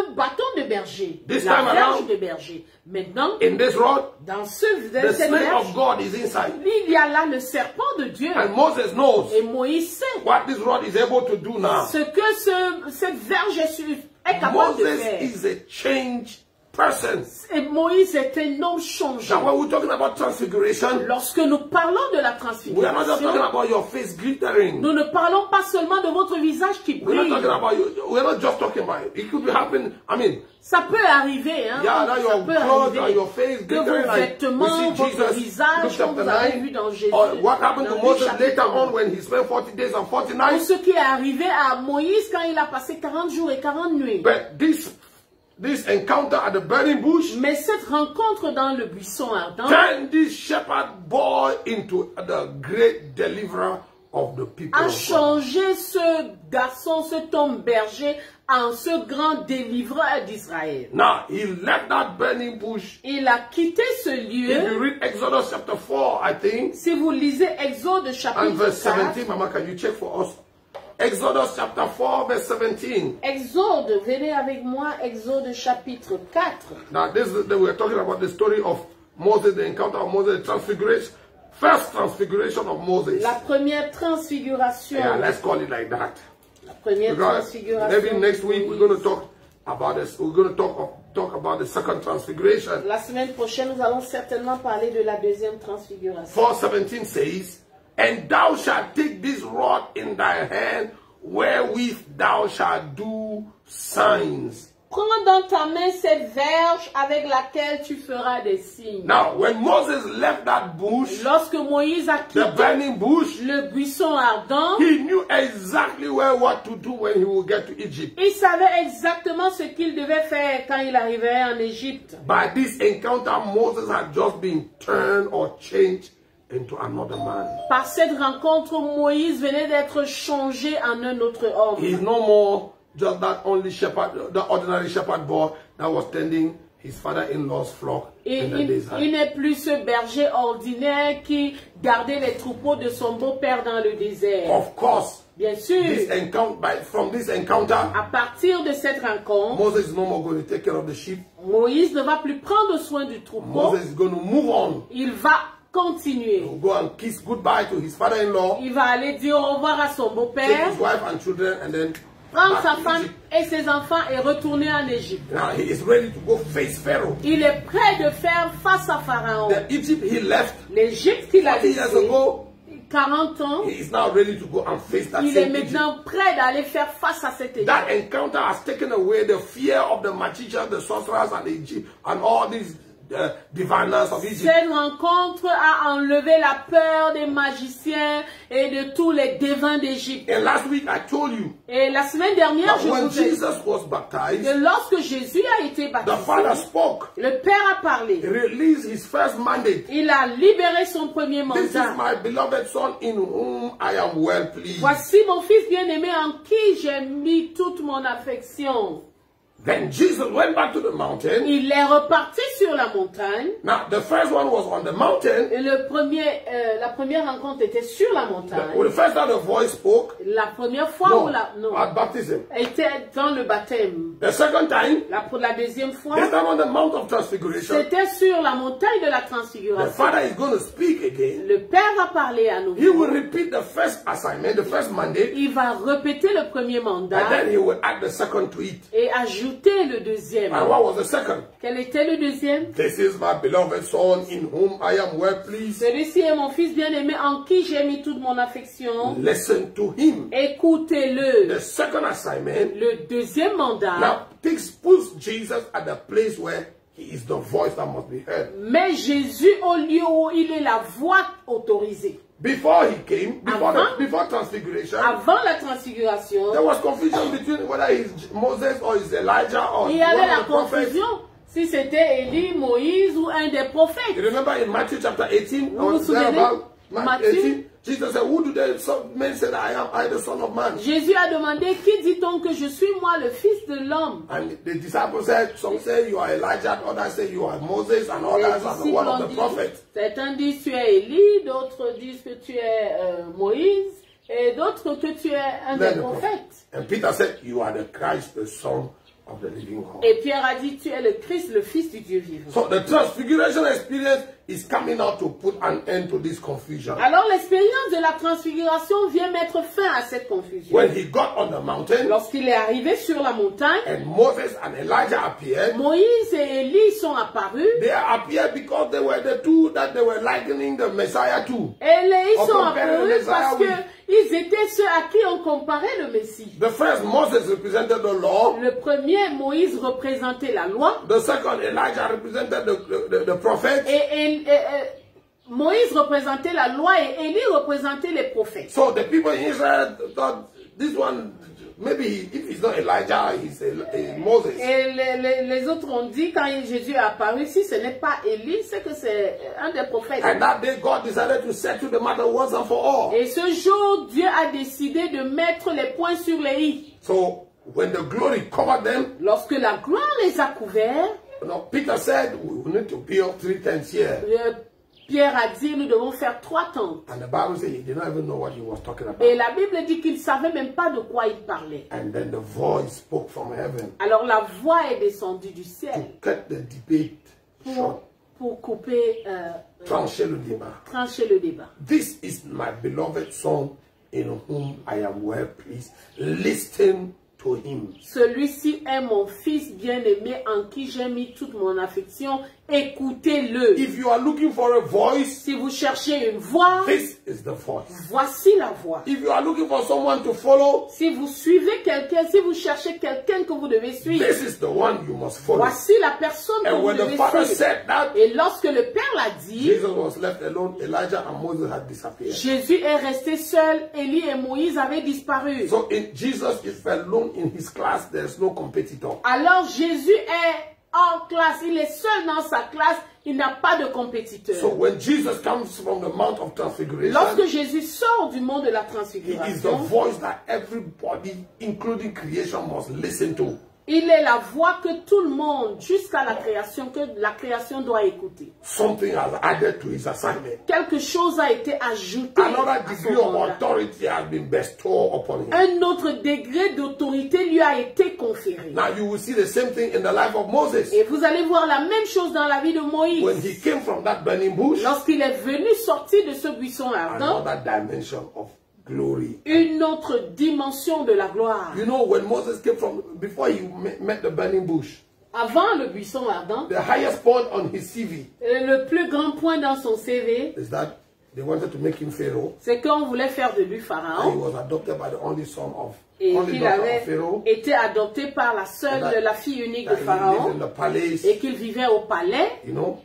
un bâton de berger. This La time verge around, de berger. Maintenant, in this rod, dans the cette snake verge, of God is inside. il y a là le serpent de Dieu. And Moses knows Et Moïse sait what this rod is able to do now. ce que cette verge est capable de Moses faire. is a changed person. Et Moïse est un homme changé. Now when we're talking about transfiguration, Lorsque nous parlons de la we are not just talking transfiguration, about your face glittering. nous ne parlons pas seulement de votre visage qui We're not brille. talking about you. We're not just talking about it. It could be happening. I mean, Ça peut arriver, hein. yeah, now Ça your peut clothes and arriver your face que glittering vos like we vêtements, see votre Jesus, Luke visage, comme chapter vous avez vu 9. dans Jésus. Or what happened to dans Moses Luc chapitre later 9. on when he spent 40 days and 40 Ou nights. ce qui est arrivé à Moïse quand il a passé 40 jours et 40 nuits. But this encounter at the burning bush Mais cette rencontre dans le buisson ardent turned this shepherd boy into the great deliverer of the people a of God. changé ce garçon, cet homme berger, en ce grand délivreur d'Israël. Now, he left that burning bush. Il a quitté ce If you lieu. read Exodus chapter 4, I think, Si vous lisez Exode and chapitre verse 4, 17, Mama, can you check for us? Exodus chapter 4, verse 17. Exode, venez avec moi, Exode chapitre 4. Now, we're talking about the story of Moses, the encounter of Moses, the transfiguration, first transfiguration of Moses. La première transfiguration. Yeah, let's call it like that. La première Because transfiguration. maybe next week we're going to talk about this. We're going to talk about the second transfiguration. La semaine prochaine, nous allons certainement parler de la deuxième transfiguration. 4:17 says, and thou shalt take this rod in thy hand, wherewith thou shalt do signs. Prends dans ta main cette verge avec laquelle tu feras des signes. Now, when Moses left that bush, Lorsque Moïse a the quitté burning bush, le buisson ardent, he knew exactly what to do when he would get to Egypt. il savait exactement ce qu'il devait faire quand il arriverait en Égypte. By this encounter, Moses had just been turned or changed into another man. Par cette rencontre, Moïse venait d'être changé en un autre homme. He's no more just that only shepherd, the ordinary shepherd boy that was tending his father-in-law's flock Et in the desert. il n'est plus ce berger ordinaire qui gardait les troupeaux de son beau-père dans le désert. Of course, Bien sûr, from this encounter, à partir de cette rencontre, Moses is no more going to take care of the sheep. Moïse ne va plus prendre soin du troupeau. Moses is going to move on. Il va continuer. He'll go and kiss goodbye to his father-in-law, Il va aller dire au revoir à son take beau-père, his wife and children, and then prendre back sa to femme Egypt. et ses enfants et retourner en Égypte. Now he is ready to go face Pharaoh. Il est prêt de faire face à Pharaon. The Egypt he left L'Égypte qu'il a 40 years laissé ago 40 ans. He is now ready to go and face that Il est same Egypt. maintenant prêt d'aller faire face à cette Égypte. That encounter has taken away the fear of the magicians, the sorcerers, and the Egypt, and all these diviners of Egypt. Cette rencontre a enlevé la peur des magiciens et de tous les devins d'Égypte. And last week I told you Et la semaine dernière, that je when vous ai dit Jesus was baptized, que lorsque Jésus a été the baptisé, Father spoke, le Père a parlé. released his first mandate. Il a libéré son premier This is mandat. my beloved Son in whom I am well pleased. Voici mon fils bien-aimé en qui j'ai mis toute mon affection. Then Jesus went back to the mountain. Il est reparti sur la montagne. Now, the first one was on the mountain. Et la première rencontre était sur la montagne. When the first time the voice spoke, La première fois no, où at baptism. était dans le baptême. The second time, Pour la deuxième fois, this time on the Mount of Transfiguration, c'était sur la montagne de la the transfiguration. Father is going to speak again. Le Père va parler à nouveau. He will repeat the first assignment, the first mandate, Il va répéter le premier mandat and then he will add the second to it. et ajouter le deuxième. And what was the second? Quel était le deuxième? This is my beloved Son in whom I am well pleased. Celui-ci est mon fils bien-aimé en qui j'ai mis toute mon affection. Listen to him. Écoutez-le. The second assignment Le deuxième mandat now puts Jesus at the place where he is the voice that must be heard. met Jésus au lieu où il est la voix autorisée. Before he came, Avant- before transfiguration, Avant la transfiguration, there was confusion between whether he's Moses or he's Elijah or il y one avait of la the prophets. confusion si c'était Élie, Moïse ou un des You prophètes. remember in Matthew chapter 18, Vous vous souvenez? Matthew 18, Jesus said, who do the men say that I am? I, the Son of Man. Jésus a demandé, qui dit-on que je suis moi, le Fils de l'homme? And the disciples said, some say you are Elijah, others say you are Moses, and Les others are disciples one of ont the dit, prophets. certains disent tu es Élie, d'autres disent que tu es Moïse, et d'autres que tu es un des Then the prophet. prophètes. And Peter said, you are the Christ, the Son of the living God. Et Pierre a dit, tu es le Christ, le Fils du Dieu vivant. So the transfiguration experience is coming out to put an end to this confusion. Alors l'expérience de la transfiguration vient mettre fin à cette confusion. When he got on the mountain, Lorsqu'il est arrivé sur la montagne, and Moses and Elijah appeared, Moïse et Élie sont apparus. they appeared because they were the two that they were likening the Messiah to. Et ils On sont compare le apparus Messiah, parce oui. qu'ils étaient ceux à qui on comparait le Messie. The first Moses represented the law. Le premier, Moïse, représentait la loi. The second Elijah represented the prophet. Et Moïse représentait la loi et Élie représentait les prophètes. So the people in Israel thought this one, maybe if he's not Elijah, he's a Moses. Et les autres ont dit, quand Jésus est apparu, si ce n'est pas Élie, c'est que c'est un des prophètes. And that day God decided to settle the matter once and for all. Et ce jour, Dieu a décidé de mettre les points sur les i. So when the glory covered them, Lorsque la gloire les a couverts, Peter said, we need to build 3 tents here. Pierre a dit, nous devons faire 3 tentes. And the Bible says he did not even know what he was talking about. Et la Bible dit qu'il ne savait même pas de quoi il parlait. And then the voice spoke from heaven Alors la voix est descendue du to ciel cut the debate short, pour couper, trancher le débat. trancher le débat. This is my beloved Son in whom I am well pleased. Listen to him. Celui-ci est mon fils bien-aimé en qui j'ai mis toute mon affection. Écoutez-le. If you are looking for a voice, Si vous cherchez une voix, this is the voice. voici la voix. If you are looking for someone to follow, Si vous suivez quelqu'un, si vous cherchez quelqu'un que vous devez suivre, this is the one you must follow. voici la personne que And vous when the devez Father suivre. said that, Et lorsque le Père l'a dit, Jesus was left alone. Elijah and Moses had disappeared. Jésus est resté seul, Élie et Moïse avaient disparu. So Jesus is alone in his class. There's no competitor. Alors Jésus est en classe, il est seul dans sa classe, il n'a pas de compétiteur. So when Jesus comes from the Mount of Transfiguration, Lorsque Jésus sort du monde de la he is the transfiguration, voice that everybody, including creation, must listen to. il est la voix que tout le monde, jusqu'à la création doit écouter. Something has added to his assignment. Quelque chose a été ajouté Another à degree son of mandat. authority has been bestowed upon him. Un autre degré d'autorité lui a été conféré. Now you will see the same thing in the life of Moses. Et vous allez voir la même chose dans la vie de Moïse. When he came from that burning bush, Lorsqu'il est venu sortir de ce buisson ardent, another dimension of glory. une autre dimension de la gloire. You know, when Moses came from, before he met the burning bush, Avant le buisson ardent, the highest point on his CV le plus grand point dans son CV, is that they wanted to make him Pharaoh. c'est qu'on voulait faire de lui And he Pharaon. was adopted by the only son of Et only qu'il daughter avait of Pharaoh. été adopté par la seule, That- la fille unique That de he lived Pharaon. in the palace. Et qu'il vivait au palais. You know.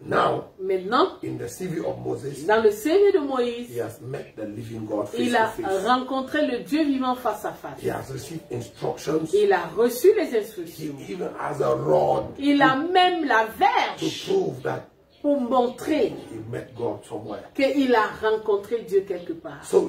Now, Maintenant, in the CV of Moses, dans le CV de Moïse, he has met the living God face il a to face. rencontré le Dieu vivant face à face. He has received instructions. Il a reçu les He instructions. even has a rod Il a même la to verge prove that pour montrer he met God somewhere. qu'il a rencontré Dieu quelque part. So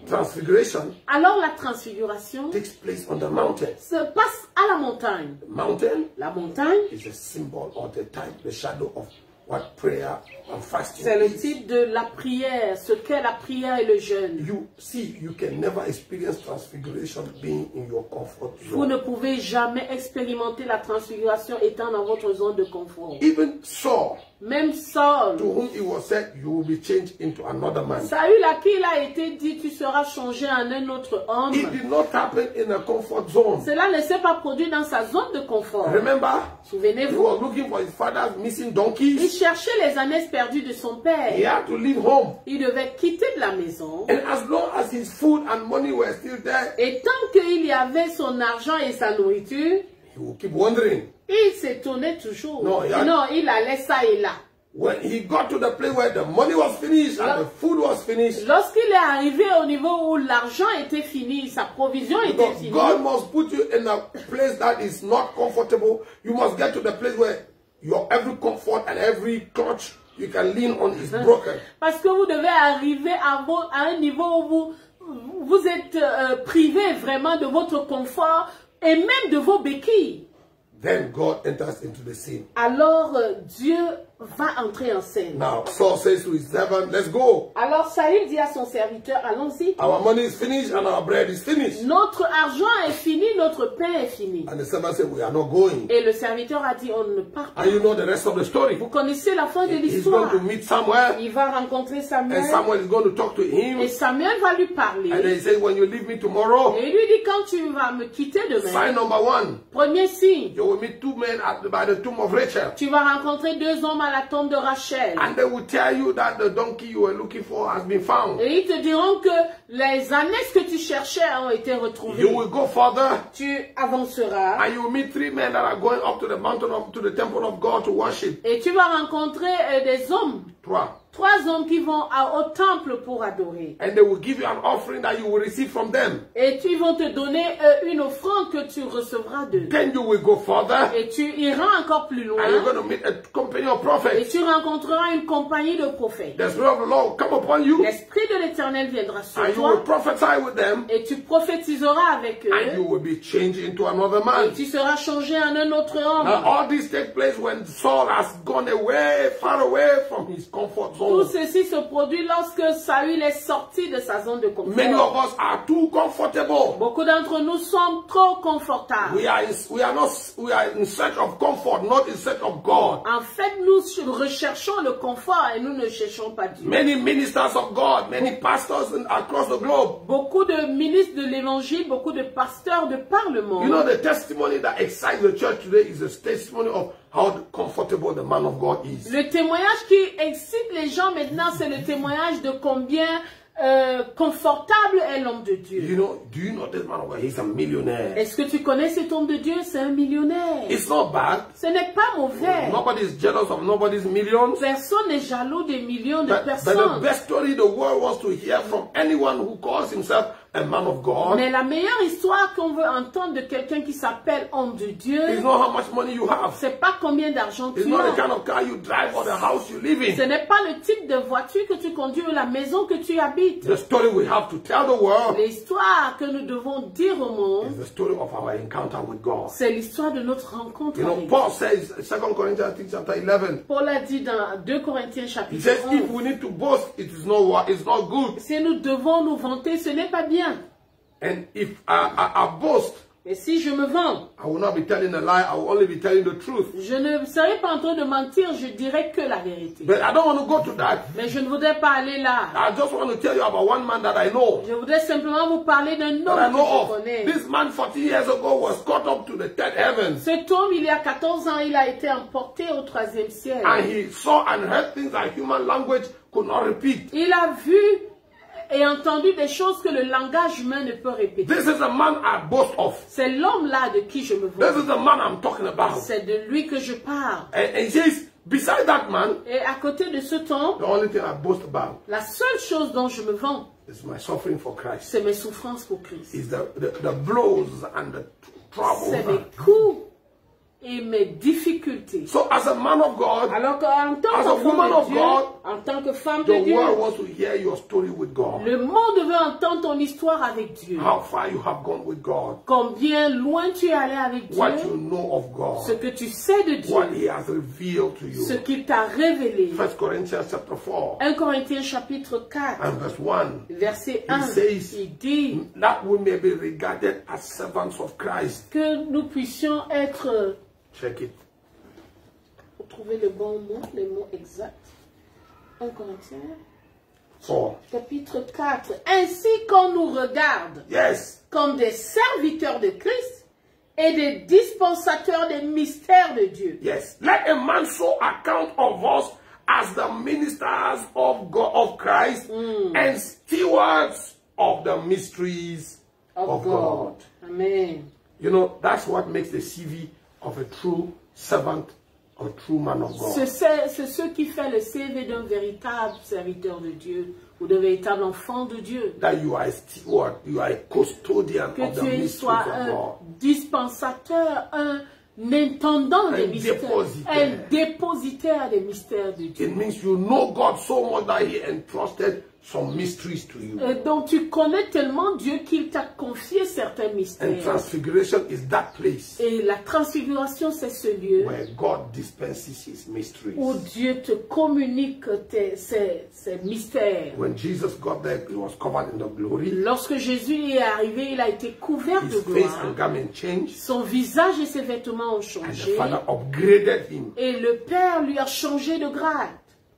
transfiguration Alors la transfiguration takes place on the mountain. se passe à la montagne. The mountain La montagne, is a symbol or the type, the shadow of what prayer and fasting c'est le is. type de la prière, ce qu'est la prière et le jeûne. You see, you can never experience transfiguration being in your comfort Vous zone. ne pouvez jamais expérimenter la transfiguration étant dans votre zone de confort. Even Saul, Même Saul, to whom it was said, you will be changed into another man. Saül à qui il a été dit, tu seras changé en un autre homme. It did not happen in a comfort zone. Cela ne s'est pas produit dans sa zone de confort. Remember, he Souvenez-vous, was looking for his father's missing il donkeys. cherchait les ânesses perdues de son He père. had to leave home. Il devait quitter de la maison. And as long as his food and money were still there, Et tant qu'il y avait son argent et sa nourriture, he would keep wondering. il s'étonnait toujours. Non, il allait ça et là. When he got to the place where the money was finished and the food was finished, Lorsqu'il est arrivé au niveau où l'argent était fini, sa provision était because finie, God must put you in a place that is not comfortable. You must get to the place where your every comfort and every clutch you can lean on is broken. parce que vous devez arriver à un niveau où vous êtes privé vraiment de votre confort et même de vos béquilles. Then God enters into the scene. Alors Dieu va entrer en scène. Now Saul says to his servant, let's go. Alors Saül dit à son serviteur, allons-y. Our money is finished and our bread is finished. Notre argent est fini, notre pain est fini. And the servant said, we are not going. Et le serviteur a dit, on ne part pas. And you know the rest of the story. Vous connaissez la fin de He's l'histoire. going to meet Samuel, Il va rencontrer and Samuel. Samuel is going to talk to him. Et Samuel va lui parler. And then he says, when you leave me tomorrow, Et il lui dit, quand tu vas me quitter sign demain, number one, premier signe, you will meet two men by the tomb of Rachel. tu vas rencontrer deux hommes à la tombe de Rachel. And they will tell you that the donkey you were looking for has been found. Et ils te diront que les ânesses que tu cherchais ont été retrouvées. You will go further, Tu avanceras and you will meet three men that are going up to the mountain to the temple of God to worship. et tu vas rencontrer des hommes, Trois. 3 hommes qui vont au temple pour adorer. And they will give you an offering that you will receive from them. Et ils vont te donner une offrande que tu recevras d'eux. Then you will go further, Et tu iras encore plus loin. and you're going to meet a company of Et prophets. tu rencontreras une compagnie de prophètes. The Spirit of the Lord will come upon you, L'Esprit de l'Éternel viendra sur and you will toi. prophesy with them, Et tu prophétiseras avec and you eux. will be changed into another Et man. tu seras changé en un autre Now, homme. all this takes place when Saul has gone away, far away from his comfort Tout zone. ceci se produit lorsque Saül est sorti de sa zone de Many confort. of us are too comfortable. Beaucoup d'entre nous sommes trop confortables. We are in search of comfort, not in search of God. En fait, nous recherchons le confort et nous ne cherchons pas Dieu. Many ministers of God, many pastors across the globe. Beaucoup de ministres de l'évangile, beaucoup de pasteurs de par le monde. You know, the testimony that excites the church today is the testimony of how comfortable the man of God is. Le témoignage qui excite les gens maintenant, c'est le témoignage de combien confortable est l'homme de Dieu. Do you know this man of God? He's a millionaire. Est-ce que tu connais cet homme de Dieu? C'est un millionnaire. It's not bad. Ce n'est pas mauvais. Nobody is jealous of nobody's millions. Personne n'est jaloux des millions de But the personnes. best story the world wants to hear from anyone who calls himself a man of God Mais la meilleure histoire qu'on veut entendre de quelqu'un qui s'appelle homme de Dieu, is not how much money you have. c'est pas combien d'argent It's tu not the as. kind of car you drive or the house you live Ce in. n'est pas le type de voiture que tu conduis ou la maison que tu habites. The story we have to tell the world L'histoire que nous devons dire au monde, is the story of our encounter with God. c'est l'histoire de notre rencontre You know, avec Paul Dieu. says, 2 Corinthians I think, chapter 11, Paul a dit dans 2 Corinthiens he chapitre says, if 11, we need to boast, it's not good. si nous devons nous vanter, ce n'est pas bien. And if I boast, Mais si je me vante, I will not be telling a lie, I will only be telling the truth. je ne serai pas en train de mentir, je dirai que la vérité. But I don't want to go to that. Mais je ne voudrais pas aller là. I just want to tell you about one man that I know. Je voudrais simplement vous parler d'un homme That I que know je of. connais. This man 40 years ago was caught up to the third heaven. Cet homme, il y a 14 ans, il a été emporté au 3e ciel. And he saw and heard things that human language could not repeat. Il a vu et entendu des choses que le langage humain ne peut répéter. This is the man I boast of. C'est l'homme-là de qui je me This vante. is the man I'm talking about. C'est de lui que je parle. And he says, beside that man, Et à côté de ce temps, the only thing I boast about la seule chose dont je me vante, is my suffering for Christ. c'est mes souffrances pour Christ. Is the blows and the troubles. C'est mes coups et mes difficultés. So as a man of God, Alors qu'en tant as a que woman femme of de Dieu, God, en tant que femme de the Dieu, world wants to hear your story with God. le monde veut entendre ton histoire avec Dieu. How far you have gone with God. Combien loin tu es allé avec Dieu, What you know of God. ce que tu sais de Dieu, What He has revealed to ce you. qu'il t'a révélé. 1 Corinthians chapter 4 1 Corinthiens chapitre 4, and verse 1. verset 1, says, il dit That we may be regarded as servants of Christ. que nous puissions être, Check it. pour trouver le bon mot, les mots exacts, 1 Corinthiens 4. chapitre 4, ainsi qu'on nous regarde Yes. comme des serviteurs de Christ et des dispensateurs des mystères de Dieu. Yes. Let a man so account of us as the ministers of God, of Christ, and stewards of the mysteries of God. Amen. You know, that's what makes the CV of a true servant, a true man of God. C'est ce qui fait le CV d'un véritable serviteur de Dieu ou d'un véritable enfant de Dieu. That you are a steward, you are a custodian Que of the tu mysteries sois of un God. dispensateur, un intendant des mystères, dépositaire. un dépositaire des mystères de Dieu. It means you know God so much that He entrusted some mysteries to you. Donc tu connais tellement Dieu qu'il t'a confié certains And mystères. transfiguration is that place Et la transfiguration, c'est ce lieu where God dispenses His mysteries. où Dieu te communique ses mystères. When Jesus got there, He was covered in the glory. Lorsque Jésus est arrivé, il a été couvert de His face gloire. and garment changed. Son visage et ses vêtements ont And the changé. Father upgraded Him, Et le Père lui a changé de grade.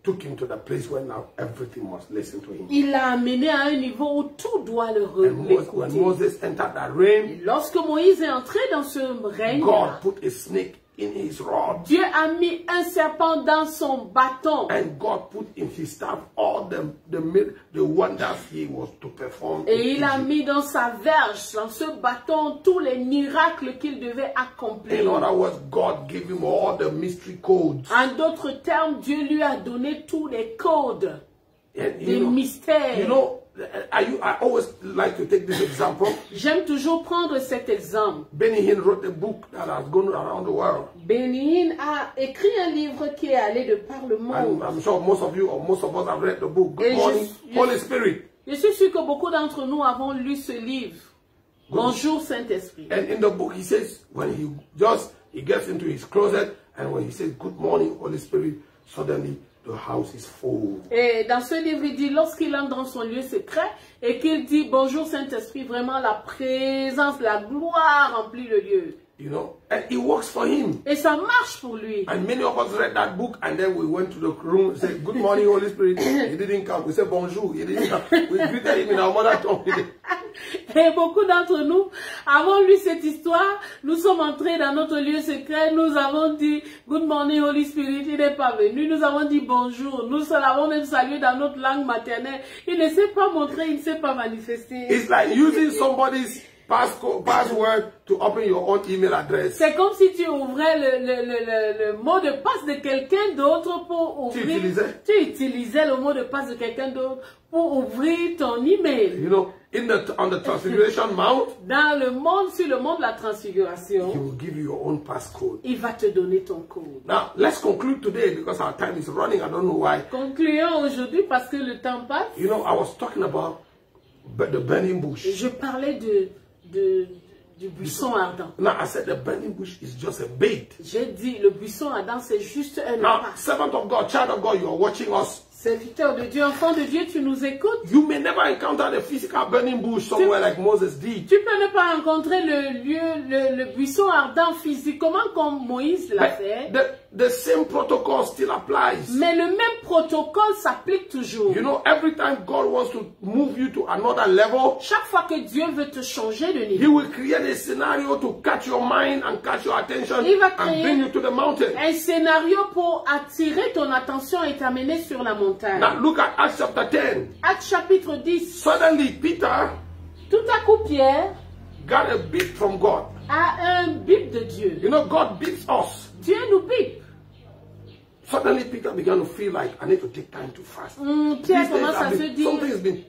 took Him to the place where now everything must listen to Him. Il l'a amené à un niveau où tout doit And when l'écouter. Moses entered that realm, Lorsque Moïse est entré dans ce règne, God put a snake in his rod. Dieu a mis un serpent dans son bâton. And God put in his staff all the wonders He was to perform. Et il a mis dans sa verge, dans ce bâton, tous les miracles qu'il devait In accomplir. other words, God gave him all the mystery codes. En d'autres termes, Dieu lui a donné tous les codes And des mystères. you know, I always like to take this example. J'aime toujours prendre cet exemple. Benny Hinn wrote a book that has gone around the world. Benny Hinn a écrit un livre qui est allé de par le monde. And I'm sure most of you or most of us have read the book. Good Et morning, Holy Spirit. Je suis sûr que beaucoup d'entre nous avons lu ce livre. Bonjour Saint-Esprit. And in the book he says when he gets into his closet and when he says good morning, Holy Spirit, suddenly the house is full. Et dans ce livre, il dit, lorsqu'il entre dans son lieu secret et qu'il dit bonjour Saint-Esprit, vraiment la présence, la gloire remplit le lieu. You know, and it works for him. Et ça marche pour lui. And many of us read that book and then we went to the room and said, good morning, Holy Spirit. He didn't come. We said, bonjour. He didn't come. We greeted him in our mother tongue. Et beaucoup d'entre nous avons lu cette histoire. Nous sommes entrés dans notre lieu secret. Nous avons dit good morning Holy Spirit. Il n'est pas venu. Nous avons dit bonjour. Nous l'avons même salué dans notre langue maternelle. Il ne s'est pas montré. Il ne s'est pas manifesté. It's like using somebody's password to open your own email address. C'est comme si tu ouvrais le mot de passe de quelqu'un d'autre pour ouvrir. Tu utilisais le mot de passe de quelqu'un d'autre pour ouvrir ton email. You know, on the Transfiguration Mount, dans le monde, sur le monde de la transfiguration, He will give you your own passcode. Il va te donner ton code. Now, let's conclude today because our time is running. I don't know why. Concluons aujourd'hui parce que le temps passe. You know, I was talking about the burning bush. Je parlais du buisson ardent. Now, I said the burning bush is just a bait. J'ai dit le buisson ardent, c'est juste un Now, appât. servant of God, child of God, you are watching us. Serviteur de Dieu, enfant de Dieu, tu nous écoutes. You may never encounter the physical burning bush somewhere like Moses did. Tu peux ne pas rencontrer le buisson ardent physiquement comme Moïse l'a fait. the same protocol still applies. Mais le même protocole s'applique toujours. You know, every time God wants to move you to another level, Chaque fois que Dieu veut te changer de He niveau, will create a scenario to catch your mind and catch your attention Il va and créer bring you to the mountain. un scénario pour attirer ton attention et t'amener sur la montagne. Now look at Acts chapter 10. Acte chapitre 10. Suddenly Peter Tout à coup, Pierre got a beat from God. a un bip de Dieu. You know, God beats us. Dieu nous bip. Suddenly Peter began to feel like, I need to take time to fast. Pierre These days, commence à se dire, something has been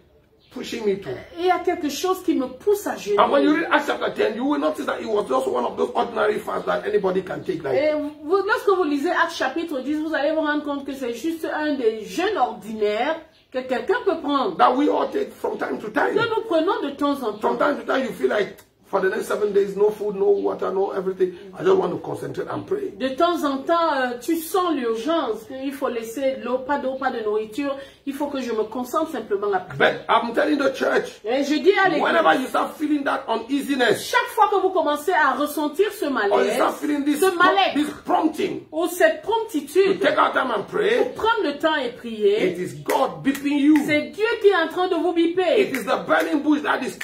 pushing me to. il y a quelque chose qui me pousse à jeûner. And when you read Acts chapter 10, you will notice that it was just one of those ordinary fasts that anybody can take. Like, Et lorsque vous lisez Acte chapitre 10, vous allez vous rendre compte que c'est juste un des jeûnes ordinaires que quelqu'un peut prendre. that we all take from time to time. Que nous prenons de temps en From temps. time to time, you feel like, for the next 7 days, no food, no water, no everything. I just want to concentrate and pray. De temps en temps, tu sens l'urgence, qu'il faut laisser de l'eau, pas de nourriture. Il faut que je me concentre simplement à prier. But I'm telling the church, Et je dis à whenever l'église, you start feeling that uneasiness, chaque fois que vous commencez à ressentir ce or you malaise, start feeling this, ce mal-être, this prompting, ou cette to promptitude, take our time and pray, prendre le temps et prier, it is God beeping you. c'est Dieu qui est en train de vous biper. It is the burning bush that is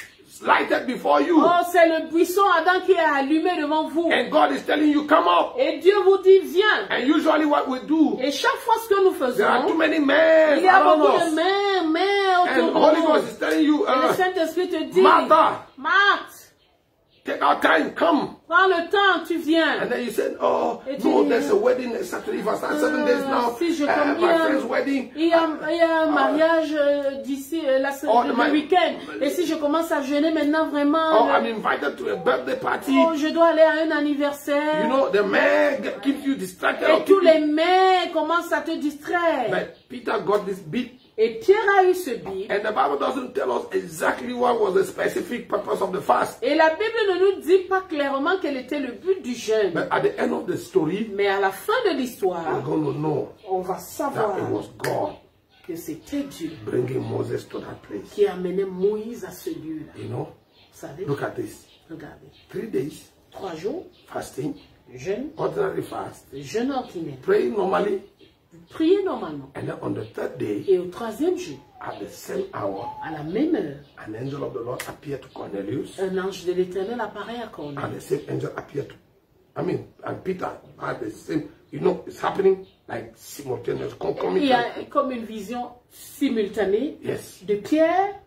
lighted before you. Oh, c'est le buisson Adam qui est allumé devant vous. And God is telling you, come up. Et Dieu vous dit, viens. And usually what we do, Et chaque fois ce que nous there are too faisons, many men il y a around beaucoup de us. mains And autour the de Holy nous. Ghost is telling you, Et le Saint-Esprit te dit, Martha, Marthe, take our time, come. prends le temps, tu viens. And then you said, oh, Et tu no, dis, there's a wedding next Saturday. If I start 7 days now, Si je my friend's wedding. il y a un mariage d'ici le week-end. Et si je commence à jeûner maintenant vraiment, Oh, I'm invited to a birthday party. oh, je dois aller à un anniversaire. You know, the man keeps you distracted. Et tous les mains commencent à te distraire. But Peter got this beat. Et Pierre a eu ce bip. And the Bible doesn't tell us exactly what was the specific purpose of the fast. Et la Bible ne nous dit pas clairement quel était le but du jeûne. But at the end of the story, Mais à la fin de we're l'histoire, going to know on va that savoir it was God que c'était Dieu bringing Moses to that place. qui a amené Moïse à ce lieu-là. You know, Vous savez, look at this. regardez. 3 days 3 jours, fasting, jeûne, ordinary fast, jeûne ordinaire. praying normally, Priez normalement. and then on the 3rd day, Et au 3e jour, at the same hour, à la même heure, an angel of the Lord appeared to Cornelius, un ange de l'Éternel apparaît à and Corneille. the same angel appeared to, and Peter had the same, you know, it's happening like simultaneous, Il y concomitant. a comme une vision simultanée Yes, de Pierre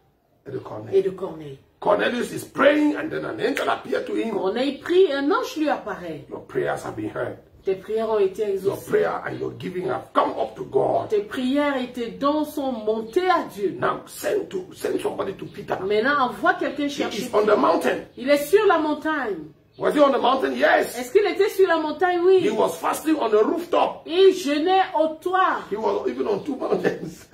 at the et Cornelius. de Corneille. Cornelius is praying, and then an angel appeared to him. Corneille prie, un ange lui apparaît. Your prayers have been heard. Tes prières ont été Your exaucées. prayer and your giving have come up to God. Tes prières et tes dons sont montés à Dieu. Now send somebody to Peter. Maintenant, envoie quelqu'un He chercher. is on the mountain. Il est sur la montagne. Was he on the mountain? Yes. Est-ce qu'il était sur la montagne? He Oui. was fasting on the rooftop. Il jeûnait au toit. He was even on 2 mountains.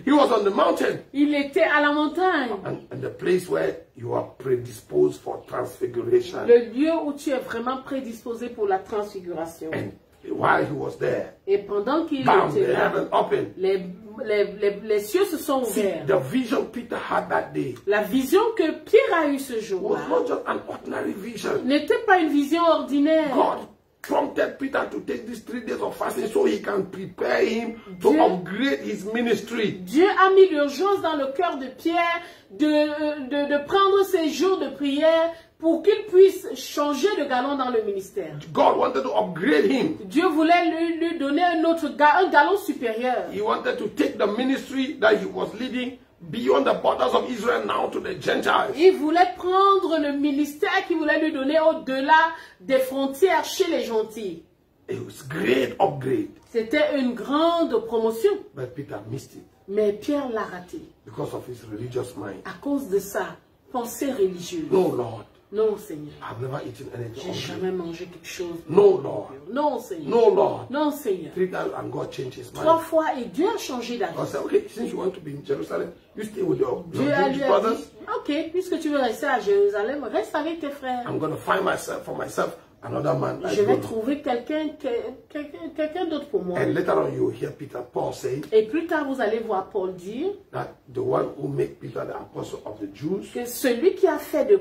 He was on the mountain. Il était à la montagne. And the place where you are predisposed for transfiguration. Le lieu où tu es vraiment prédisposé pour la transfiguration. And while he was there, Et pendant qu'il bam, était the là, heaven opened. les cieux se sont See, ouverts. the vision Peter had that day La vision que Pierre a eue ce was jour-là not just an ordinary vision. n'était pas une vision ordinaire. God prompted Peter to take these 3 days of fasting so he can prepare him to Dieu- upgrade his ministry. Dieu a mis l'urgence dans le cœur de Pierre de prendre ces jours de prière pour qu'il puisse changer de galon dans le ministère. God wanted to upgrade him. Dieu voulait lui donner un galon supérieur. He wanted to take the ministry that he was leading beyond the borders of Israel now to the Gentiles. Il voulait prendre le ministère qu'il voulait lui donner au-delà des frontières chez les gentils. It was great upgrade. C'était une grande promotion. But Peter missed it Mais Pierre l'a raté because of his religious mind. à cause de sa pensée religieuse. No, Lord, Non, Seigneur. I've never eaten anything J'ai ungrade. jamais mangé quelque chose. No, Lord. Non, Seigneur. No, Lord. Non, Seigneur. 3 times and God changed his 3 mind. fois et Dieu a changé d'avis. God said, okay, since you want to be in Jerusalem, you stay with your Dieu a Jewish lui a brothers. dit, ok, puisque tu veux rester à Jérusalem, reste avec tes frères. I'm going to find for myself another man like Je vais you. trouver quelqu'un d'autre pour moi. And later on you will hear Paul say Et plus tard, vous allez voir Paul dire that the one who made Peter the apostle of the Jews que celui qui a fait de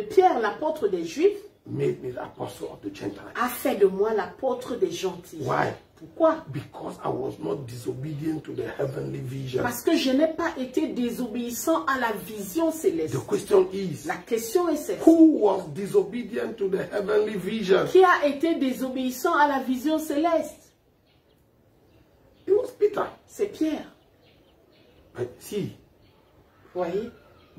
Pierre l'apôtre des Juifs made me the apostle of the Gentiles. a fait de moi l'apôtre des gentils. Why? Pourquoi? Because I was not disobedient to the heavenly vision. Parce que je n'ai pas été désobéissant à la vision céleste. The question is, La question est celle-ci. who was disobedient to the heavenly vision? Qui a été désobéissant à la vision céleste? It was Peter. C'est Pierre. But see, Voyez?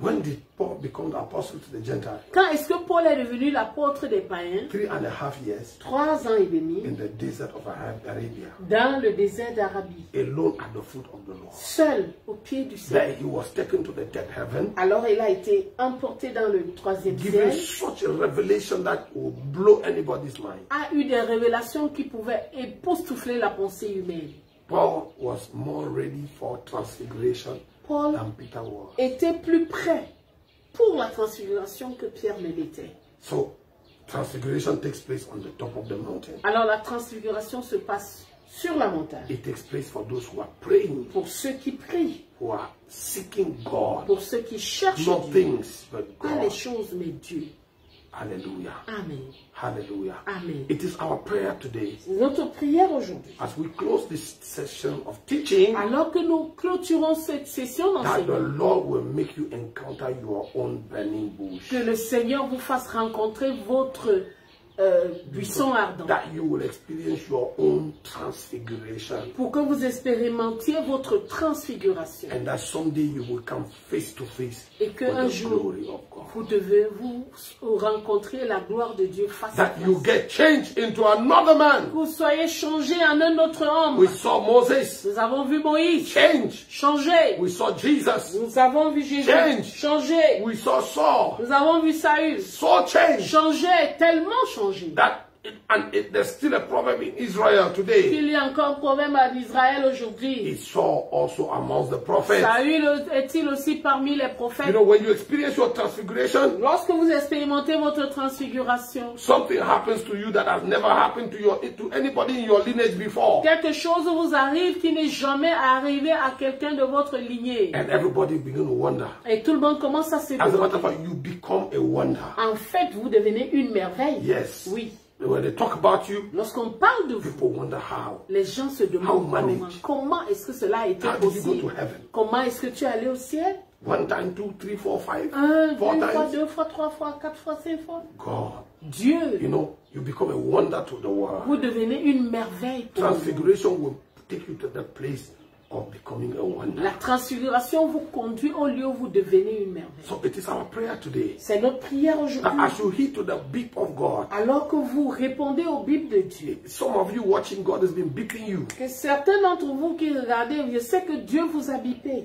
when did Paul become the apostle to the Gentiles? Quand est-ce que Paul est devenu l'apôtre des païens? 3.5 years 3 ans et demi in the desert of Arabia, dans le désert d'Arabie. alone at the foot of the Lord. Seul au pied du ciel. There he was taken to the third heaven, Alors il a été emporté dans le 3e given ciel. such a revelation that will blow anybody's mind. A eu des révélations qui pouvaient époustoufler la pensée humaine. Paul was more ready for transfiguration Paul than Peter was. était plus prêt pour la transfiguration que Pierre ne l'était. So, transfiguration takes place on the top of the mountain. Alors la transfiguration se passe sur la montagne. It takes place for those who are praying, Pour ceux qui prient, who are seeking God, pour ceux qui cherchent not Dieu. things, but Pas les God. choses, mais Dieu. Hallelujah. Amen. Hallelujah. Amen. It is our prayer today, C'est notre prière aujourd'hui. as we close this session of teaching, Alors que nous clôturons cette session that the d'enseignement, Lord will make you encounter your own burning bush. que le Seigneur vous fasse rencontrer votre buisson ardent. That you will experience your own transfiguration. Pour que vous expérimentiez votre transfiguration. And that someday you will come face to face Et que with un the jour, glory of God. vous devez vous rencontrer la gloire de Dieu face à That you face. get changed into another man. Que vous soyez changés en un autre homme. We saw Moses Nous avons vu Moïse change. changer. We saw Jesus Nous avons vu Jésus Change. changer. We saw Saul Nous avons vu Saül so change changer, tellement changer. there's still a problem in Israel today. Il y a encore un problème en Israël aujourd'hui. Is Saul also amongst the prophets? Saül est-il aussi parmi les prophètes? You know, when you experience your transfiguration, Lorsque vous expérimentez votre transfiguration, something happens to you that has never happened to anybody in your lineage before. quelque chose vous arrive qui n'est jamais arrivé à quelqu'un de votre lignée. And everybody begin to wonder. Et tout le monde commence à se As a matter demander. of fact, you become a wonder. En fait, vous devenez une merveille. Yes. Oui. When they talk about you, Lorsqu'on parle de vous, people wonder how. les gens se How demandent manage? comment est-ce que cela a été How did you go possible. to heaven? Comment est-ce que tu es allé au ciel? 1 time, 2, 3, 4, 5, 1, 4 2 fois, times. 2 fois, 3 fois, 4 fois, 5 fois. God, Dieu, you know, you become a wonder to the world. vous devenez une merveille pour nous. Transfiguration will take you to that place of becoming a wonder. La transfiguration vous conduit au lieu où vous devenez une merveille. So it is our prayer today C'est notre prière that aujourd'hui. as you heed to the beat of God, Alors que vous répondez aux Bibles de Dieu, some of you watching, God has been beating you que certains d'entre vous qui regardez, je sais que Dieu vous a bipé.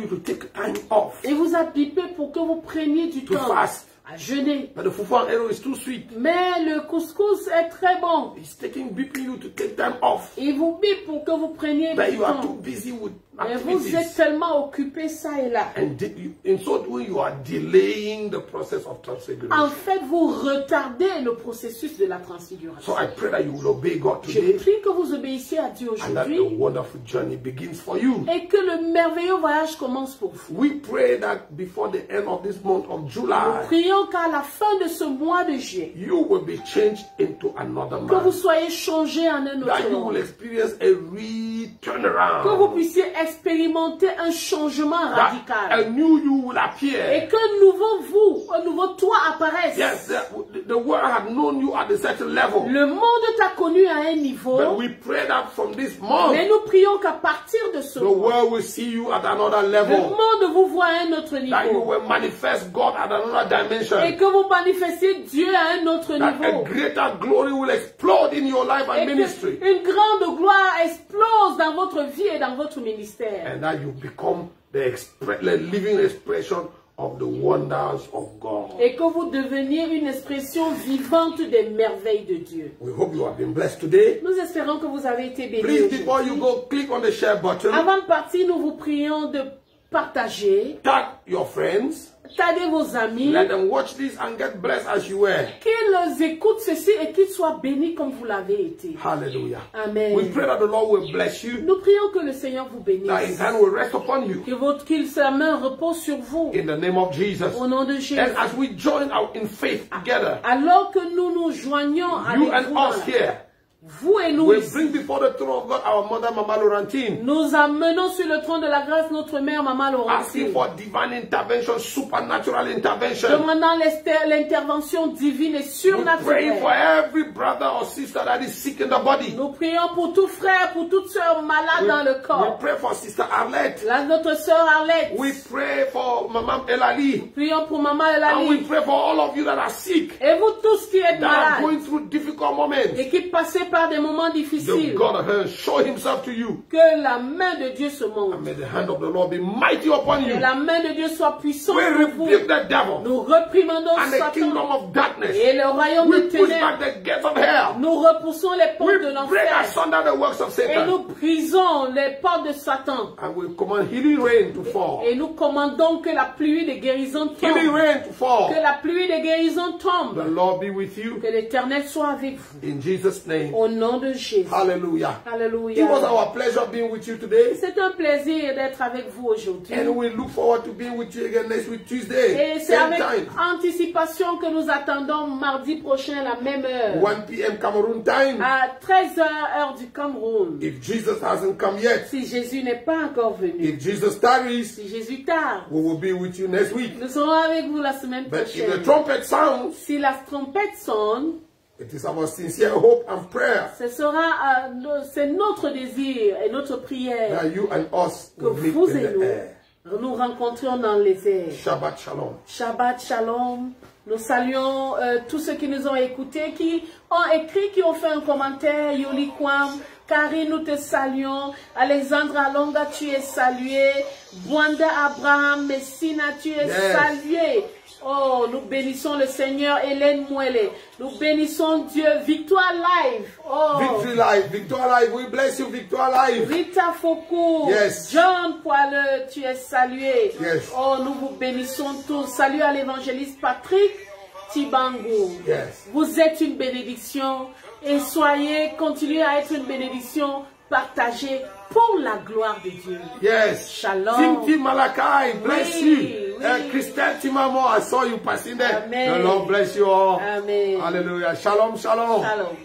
to take time off, Et vous a bipé pour que vous preniez du to temps fast. à jeûner. But the fufu and arrow is too sweet. Mais le couscous est très bon. He's beating you to take time off. Il vous bip pour que vous preniez But du you are temps. too busy with Mais vous êtes activities. tellement occupé ça et là. And in so doing, you are delaying the process of En transfiguration. fait, vous retardez le processus de la So transfiguration. I pray that you will obey God Je today prie que vous obéissiez à Dieu and that the aujourd'hui wonderful journey begins for you. et que le merveilleux voyage commence pour vous. We pray that before the end of this month of Nous July, prions qu'à la fin de ce mois de juillet, you will be changed into another que vous man. soyez changés en un That autre you will homme. experience a Que vous turnaround. puissiez expérimenter un changement That radical. a new you will Et appear. qu'un nouveau vous, un nouveau toi apparaisse. Yes, the world had known you at a certain level. Le monde t'a connu à un But niveau, we pray that from this mais month, nous prions qu'à partir de ce the mois, world will see you at another le level. monde vous voit à un autre That you niveau. will manifest God at another Et dimension. que vous manifestiez Dieu à un autre That a niveau. greater glory will explode in your life Et and ministry. qu'une grande gloire explose dans votre vie et dans votre ministère. And that you become the living expression of the wonders of God. Et que vous deveniez une expression vivante des merveilles de Dieu. We hope you have been blessed today. Nous espérons que vous avez été bénis Please, before aujourd'hui. you go, click on the share button Avant de partir, nous vous prions de partagez, tag your friends, taguez vos amis, let them watch this and get blessed as you were. qu'ils écoutent ceci et qu'ils soient bénis comme vous l'avez été. Hallelujah. Amen. We pray that the Lord will bless you, Nous prions que le Seigneur vous that His bénisse, hand will rest upon you que sa main repose sur vous, in the name of Jesus. au nom de Jésus. And as we join out in faith together, Alors que nous nous joignons you avec and vous, us here, vous et nous, we bring before the throne of God our mother, Mama Laurentine, nous amenons sur le trône de la grâce notre mère, Maman asking Laurentine, for divine intervention, supernatural intervention. demandant l'intervention divine et We pray for surnaturelle. every brother or sister that is sick in the body. Nous prions pour tout frère, pour toute sœur malade dans le We corps. pray for Sister Arlette. Là, notre sœur Arlette. We pray for Mama Elali. Prions pour Maman And we Elali. pray for all of you that are sick, Et vous tous qui êtes that are malades going through difficult moments. et qui passez par des moments The difficiles, God of heaven show Himself to you. que la main de Dieu se And montre. may the hand of the Lord be mighty upon Que you. la main de Dieu soit puissante We pour vous. rebuke the devil Nous réprimandons and the Satan kingdom of darkness. et le royaume We des push ténèbres. back the gates of hell. Nous repoussons les We portes de break l'enfer asunder the works of et Satan. nous brisons les portes de Satan. And we command healing rain to fall. Et nous commandons que la pluie de guérison Healing tombe. rain to fall. Que la pluie de guérison The tombe. Lord be with you. Que l'Éternel soit avec vous. In Jesus' name. Au nom de Jésus. Hallelujah. It was Alléluia. our pleasure being with you today. C'est un plaisir d'être avec vous aujourd'hui. And we look forward to being with you again next week, Tuesday. Et c'est Same avec time. anticipation que nous attendons mardi prochain à la même heure. 1 p.m. Cameroon time. À 13h heure du Cameroun. If Jesus hasn't come yet, Si Jésus n'est pas encore venu. if Jesus tarries, Si Jésus tarde. we will be with you next week. Nous serons avec vous la semaine But if the prochaine. trumpet sounds, Si la trompette sonne, it is our sincere hope and prayer ce sera c'est notre désir et notre prière that you and us que will meet vous in et the air. nous rencontrions dans les airs. Shabbat Shalom. Shabbat Shalom. Nous saluons tous ceux qui nous ont écoutés, qui ont écrit, qui ont fait un commentaire. Yoli Kwam, Karine, nous te saluons. Alexandre Alonga, tu es salué. Bwanda Abraham, Messina, tu es salué. Oh, nous bénissons le Seigneur. Hélène Mouele, nous bénissons Dieu. Victoire Live. Oh. Victory Live, Victoire Live, we bless you, Victoire Live. Rita Foucault, Yes. John Poileux, tu es salué. Yes. Oh, nous vous bénissons tous. Salut à l'évangéliste Patrick Tibango. Yes. Vous êtes une bénédiction et continuez à être une bénédiction partagée pour la gloire de Dieu. Yes. Shalom. Tim Malachi, bless Oui, you. oui. Christian Timamo, I saw you passing there. Amen. The Lord bless you all. Amen. Hallelujah. Shalom, shalom. Shalom.